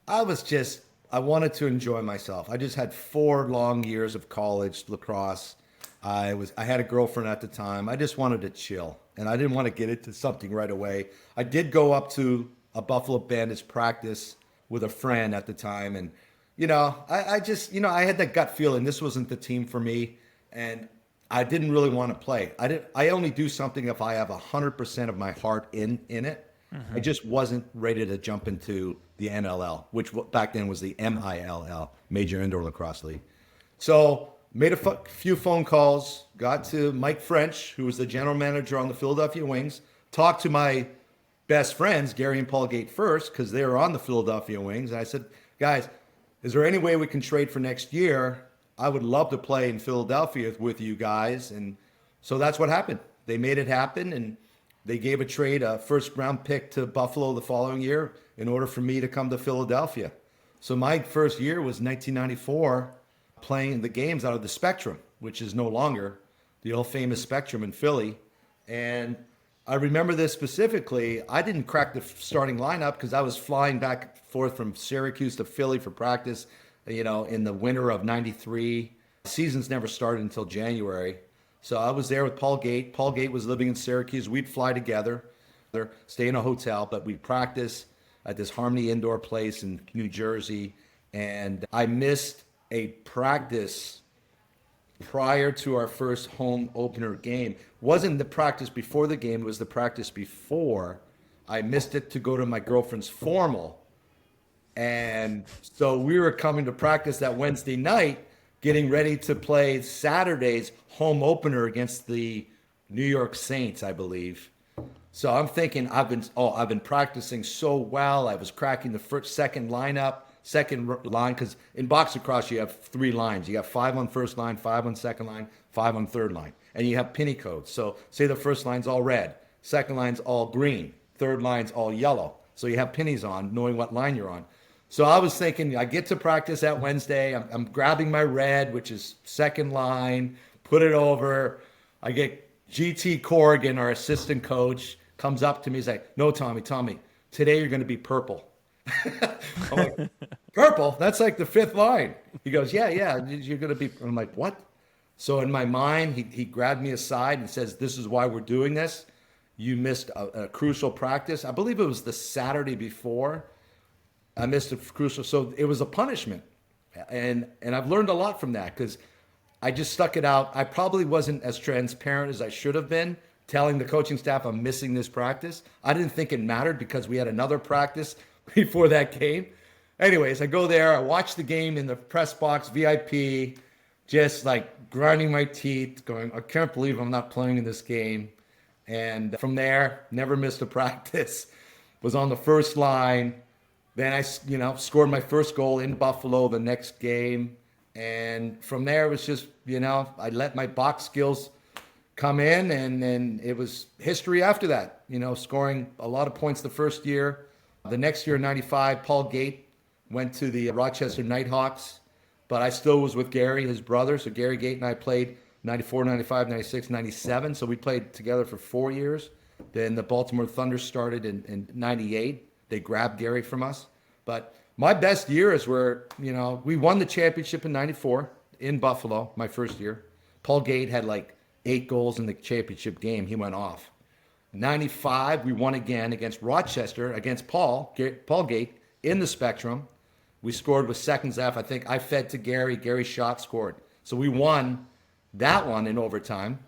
I wanted to enjoy myself. I just had 4 long years of college lacrosse. I had a girlfriend at the time. I just wanted to chill. And I didn't want to get into something right away. I did go up to a Buffalo Bandits practice with a friend at the time. And, I just, I had that gut feeling this wasn't the team for me. And I didn't really want to play. I only do something if I have 100% of my heart in it. Mm-hmm. I just wasn't ready to jump into the NLL, which back then was the MILL, Major Indoor Lacrosse League. So made a few phone calls, got to Mike French, who was the general manager on the Philadelphia Wings, talked to my best friends, Gary and Paul Gate first, because they were on the Philadelphia Wings. And I said, guys, is there any way we can trade for next year? I would love to play in Philadelphia with you guys. And so that's what happened. They made it happen, and they gave a first-round pick to Buffalo the following year in order for me to come to Philadelphia. So my first year was 1994, playing the games out of the Spectrum, which is no longer the old famous Spectrum in Philly. And I remember this specifically. I didn't crack the starting lineup because I was flying back and forth from Syracuse to Philly for practice, in the winter of 93. Seasons never started until January. So I was there with Paul Gate. Paul Gate was living in Syracuse. We'd fly together. stay in a hotel, but we practice at this Harmony indoor place in New Jersey. And I missed a practice prior to our first home opener game. Wasn't the practice before the game, it was the practice before. I missed it to go to my girlfriend's formal. And so we were coming to practice that Wednesday night, getting ready to play Saturday's home opener against the New York Saints, I believe. So I'm thinking I've been practicing so well. I was cracking the second line, because in box lacrosse you have 3 lines. You got 5 on first line, 5 on second line, 5 on third line, and you have penny codes. So say the first line's all red, second line's all green, third line's all yellow. So you have pennies on, knowing what line you're on. So I was thinking, I get to practice that Wednesday. I'm grabbing my red, which is second line, put it over. I get GT Corrigan, our assistant coach, comes up to me. He's like, "No, Tommy, today you're going to be purple." I'm like, "Purple? That's like the 5th line." He goes, yeah, you're going to be. I'm like, "What?" So in my mind, he grabbed me aside and says, "This is why we're doing this. You missed a crucial practice." I believe it was the Saturday before. I missed a crucial, so it was a punishment. And I've learned a lot from that, because I just stuck it out. I probably wasn't as transparent as I should have been, telling the coaching staff I'm missing this practice. I didn't think it mattered because we had another practice before that game. Anyways, I go there, I watch the game in the press box, VIP, just like grinding my teeth, going, I can't believe I'm not playing in this game. And from there, never missed a practice, was on the first line. Then I, scored my first goal in Buffalo the next game. And from there, it was just, I let my box skills come in, and then it was history after that, scoring a lot of points the first year. The next year in 95, Paul Gate went to the Rochester Nighthawks, but I still was with Gary, his brother. So Gary Gate and I played 94, 95, 96, 97. So we played together for 4 years. Then the Baltimore Thunder started in 98. They grabbed Gary from us. But my best years were, we won the championship in 94 in Buffalo, my first year. Paul Gate had like 8 goals in the championship game. He went off. 95, we won again against Rochester, against Paul Gate in the Spectrum. We scored with seconds left. I think I fed to Gary. Gary shot, scored. So we won that one in overtime.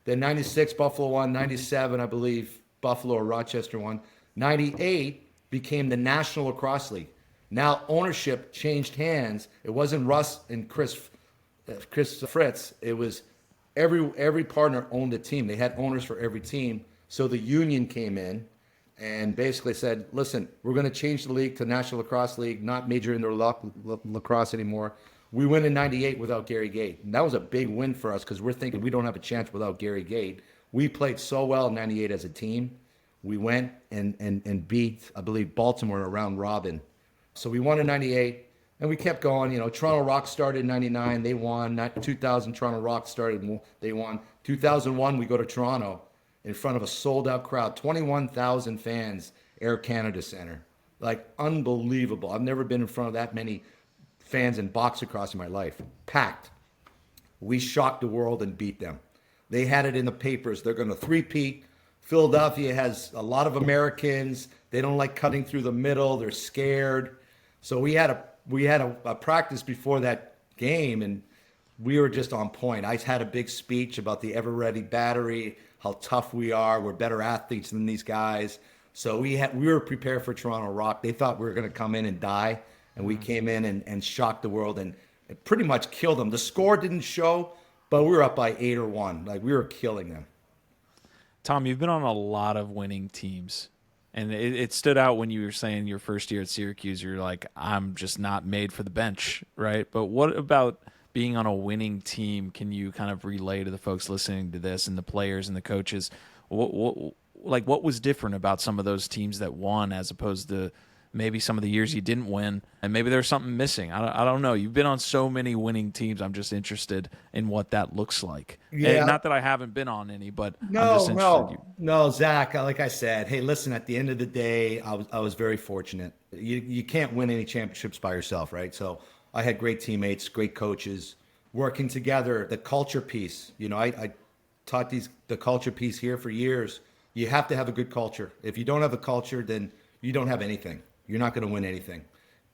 Then 96, Buffalo won. 97, I believe, Buffalo or Rochester won. 98 became the National Lacrosse League. Now ownership changed hands. It wasn't Russ and Chris Fritz. It was every partner owned a team. They had owners for every team. So the union came in and basically said, listen, we're going to change the league to National Lacrosse League, not major indoor lacrosse anymore. We win in 98 without Gary Gate. And that was a big win for us, because we're thinking we don't have a chance without Gary Gate. We played so well in 98 as a team. We went and beat, I believe, Baltimore round robin. So we won in 98, and we kept going. Toronto Rock started in 99. They won. 2000, Toronto Rock started. They won. 2001, we go to Toronto in front of a sold-out crowd, 21,000 fans, Air Canada Center. Like, unbelievable. I've never been in front of that many fans in box lacrosse in my life. Packed. We shocked the world and beat them. They had it in the papers. They're going to three-peat. Philadelphia has a lot of Americans. They don't like cutting through the middle. They're scared. So we had a practice before that game, and we were just on point. I had a big speech about the ever-ready battery, how tough we are. We're better athletes than these guys. So we were prepared for Toronto Rock. They thought we were going to come in and die, and we came in and shocked the world and pretty much killed them. The score didn't show, but we were up by 8 or 1. Like, we were killing them. Tom, you've been on a lot of winning teams, and it stood out when you were saying your first year at Syracuse, you're like, I'm just not made for the bench, right? But what about being on a winning team can you kind of relay to the folks listening to this and the players and the coaches? What was different about some of those teams that won as opposed to maybe some of the years you didn't win, and maybe there's something missing? I don't know. You've been on so many winning teams. I'm just interested in what that looks like. Yeah. And not that I haven't been on any, but I'm just interested. No, Zach, like I said, hey, listen, at the end of the day, I was very fortunate. You can't win any championships by yourself, right? So I had great teammates, great coaches, working together, the culture piece. I taught the culture piece here for years. You have to have a good culture. If you don't have a culture, then you don't have anything. You're not going to win anything.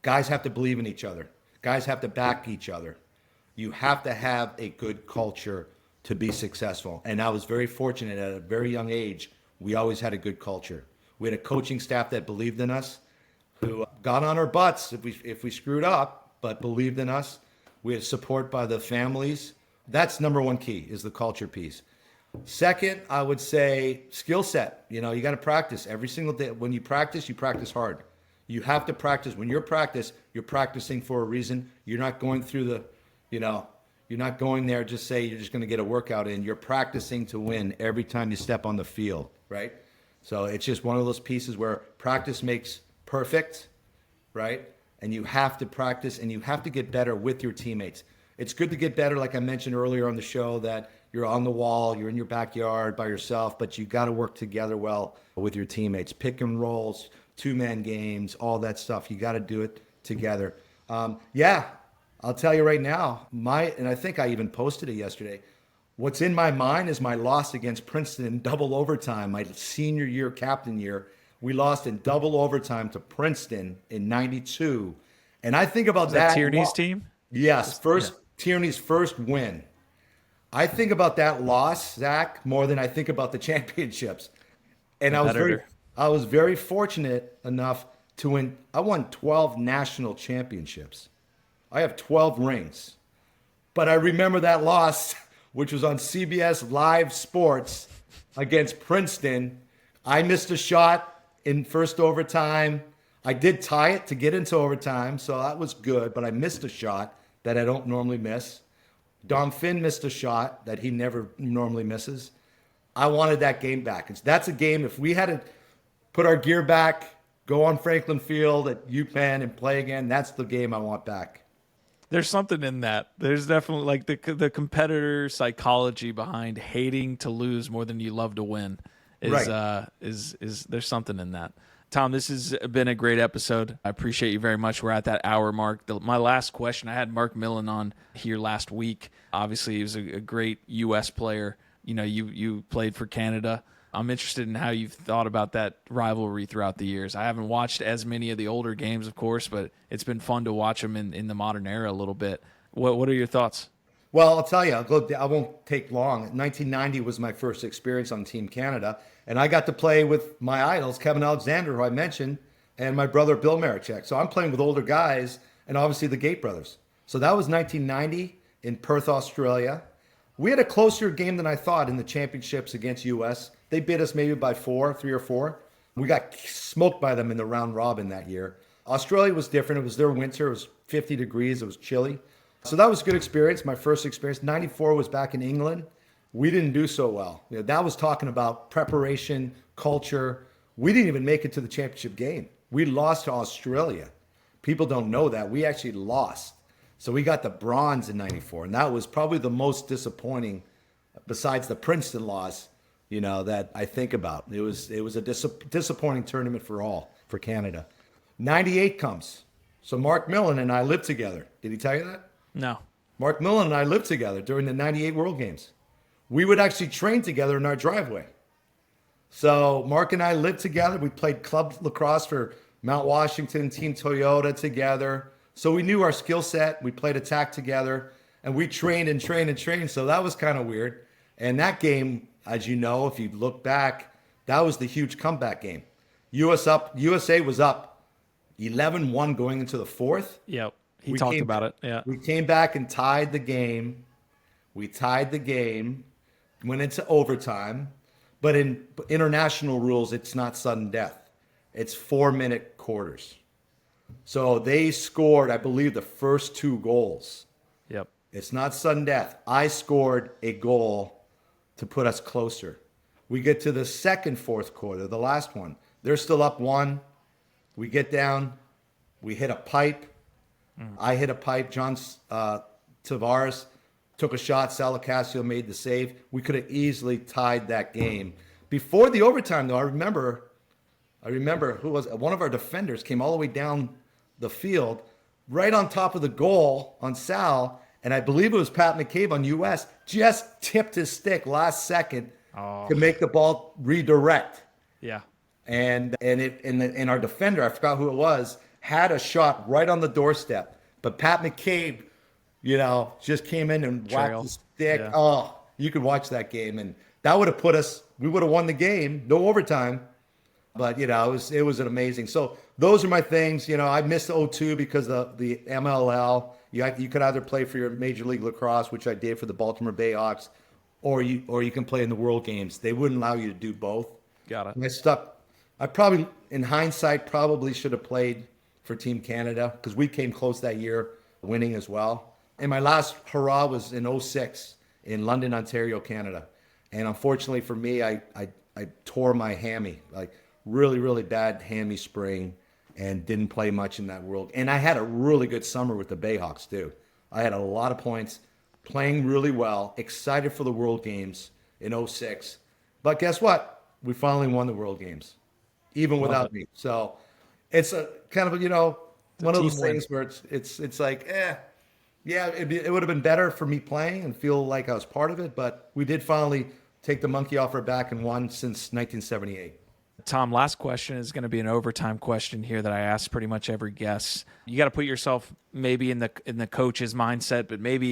Guys have to believe in each other. Guys have to back each other. You have to have a good culture to be successful. And I was very fortunate at a very young age. We always had a good culture. We had a coaching staff that believed in us, who got on our butts if we screwed up, but believed in us. We had support by the families. That's number one key, is the culture piece. Second, I would say skill set. You got to practice every single day. When you practice hard. You have to practice. When you're practicing for a reason. You're not going through you're not going there just say you're just going to get a workout in. You're practicing to win every time you step on the field, right? So it's just one of those pieces where practice makes perfect, right? And you have to practice and you have to get better with your teammates. It's good to get better, like I mentioned earlier on the show, that you're on the wall, you're in your backyard by yourself, but you got to work together well with your teammates. Pick and rolls, two-man games, all that stuff. You got to do it together. I'll tell you right now, and I think I even posted it yesterday, what's in my mind is my loss against Princeton in double overtime, my senior year, captain year. We lost in double overtime to Princeton in 92. And I think about that. Tierney's team? Yes, Tierney's first win. I think about that loss, Zach, more than I think about the championships. And I was very fortunate enough to win. I won 12 national championships. I have 12 rings. But I remember that loss, which was on CBS Live Sports against Princeton. I missed a shot in first overtime. I did tie it to get into overtime, so that was good, but I missed a shot that I don't normally miss. Dom Finn missed a shot that he never normally misses. I wanted that game back. That's a game, if we had to put our gear back, go on Franklin Field at UPenn and play again, that's the game I want back. There's something in that. There's definitely like the competitor psychology behind hating to lose more than you love to win is there's something in that. Tom, this has been a great episode. I appreciate you very much. We're at that hour mark. My last question, I had Mark Millen on here last week. Obviously, he was a great U.S. player. You played for Canada. I'm interested in how you've thought about that rivalry throughout the years. I haven't watched as many of the older games, of course, but it's been fun to watch them in the modern era a little bit. What are your thoughts? Well, I'll tell you, I won't take long. 1990 was my first experience on Team Canada, and I got to play with my idols, Kevin Alexander, who I mentioned, and my brother, Bill Marecek. So I'm playing with older guys, and obviously the Gate brothers. So that was 1990 in Perth, Australia. We had a closer game than I thought in the championships against U.S. They beat us maybe by 3 or 4. We got smoked by them in the round robin that year. Australia was different. It was their winter. It was 50 degrees. It was chilly. So that was a good experience, my first experience. 94 was back in England. We didn't do so well. That was talking about preparation, culture. We didn't even make it to the championship game. We lost to Australia. People don't know that. We actually lost. So we got the bronze in 94. And that was probably the most disappointing, besides the Princeton loss, that I think about. It was a disappointing tournament for Canada. 98 comes. So Mark Millen and I lived together. Did he tell you that? No. Mark Millen and I lived together during the 98 World Games. We would actually train together in our driveway. So Mark and I lived together. We played club lacrosse for Mount Washington, Team Toyota together. So we knew our skill set. We played attack together, and we trained and trained and trained. So that was kind of weird. And that game, as you know, if you look back, that was the huge comeback game. USA was up 11-1 going into the fourth. Yep. He talked about it. Yeah. We came back and tied the game. Went into overtime. But in international rules, it's not sudden death. It's 4-minute quarters. So they scored, I believe, the first 2 goals. Yep. It's not sudden death. I scored a goal to put us closer. We get to the second fourth quarter, the last one. They're still up 1. We get down. We hit a pipe. I hit a pipe. John Tavares took a shot. Salacasio made the save. We could have easily tied that game. Before the overtime, though, I remember who was one of our defenders came all the way down the field, right on top of the goal on Sal, and I believe it was Pat McCabe on US, just tipped his stick last second Oh, to make the ball redirect. yeah. And our defender, I forgot who it was, had a shot right on the doorstep. But Pat McCabe, just came in and whacked Trail. the stick. Yeah. Oh, you could watch that game, and that would have we would have won the game, no overtime. But it was an amazing. So those are my things. I missed '02 because the MLL. You could either play for your Major League Lacrosse, which I did for the Baltimore Bayhawks, or you can play in the World Games. They wouldn't allow you to do both. Got it. And I stuck. I probably, in hindsight, probably should have played for Team Canada because we came close that year, winning as well. And my last hurrah was in '06 in London, Ontario, Canada. And unfortunately for me, I tore my hammy, like really, really bad hammy sprain, and didn't play much in that world. And I had a really good summer with the Bayhawks too. I had a lot of points, playing really well, excited for the World Games in '06. But guess what? We finally won the World Games, even without me. So it's a kind of one of those things where it's like, yeah, it would have been better for me playing and feel like I was part of it. But we did finally take the monkey off our back and won since 1978. Tom, last question is going to be an overtime question here that I ask pretty much every guest. You got to put yourself maybe in the coach's mindset, but maybe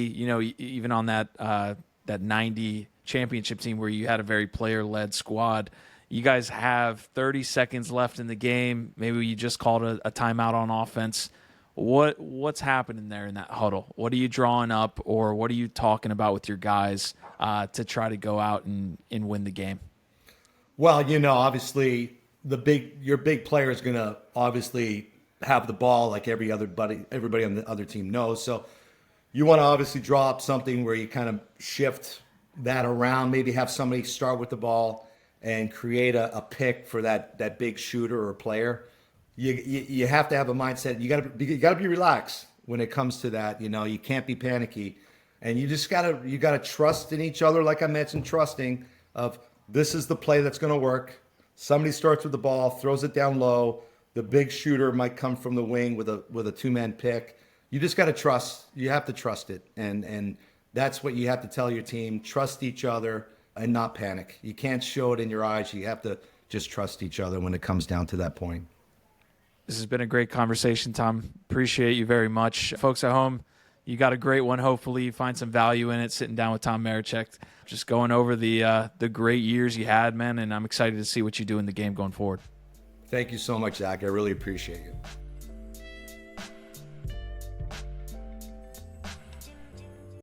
even on that 90 championship team where you had a very player-led squad. You guys have 30 seconds left in the game. Maybe you just called a timeout on offense. What's happening there in that huddle? What are you drawing up, or what are you talking about with your guys to try to go out and win the game? Well, obviously your big player is going to obviously have the ball like everybody on the other team knows. So you want to obviously draw up something where you kind of shift that around, maybe have somebody start with the ball and create a pick for that big shooter or player. You have to have a mindset. You got to be relaxed when it comes to that. You can't be panicky, and you gotta trust in each other. Like I mentioned, trusting of this is the play that's going to work. Somebody starts with the ball, throws it down low. The big shooter might come from the wing with a two-man pick. You just got to trust. You have to trust it, and that's what you have to tell your team. Trust each other and not panic. You can't show it in your eyes. You have to just trust each other when it comes down to that point. This has been a great conversation, Tom. Appreciate you very much. Folks at home, you got a great one. Hopefully you find some value in it, sitting down with Tom Marechek, just going over the great years you had, man, and I'm excited to see what you do in the game going forward. Thank you so much, Zach. I really appreciate you.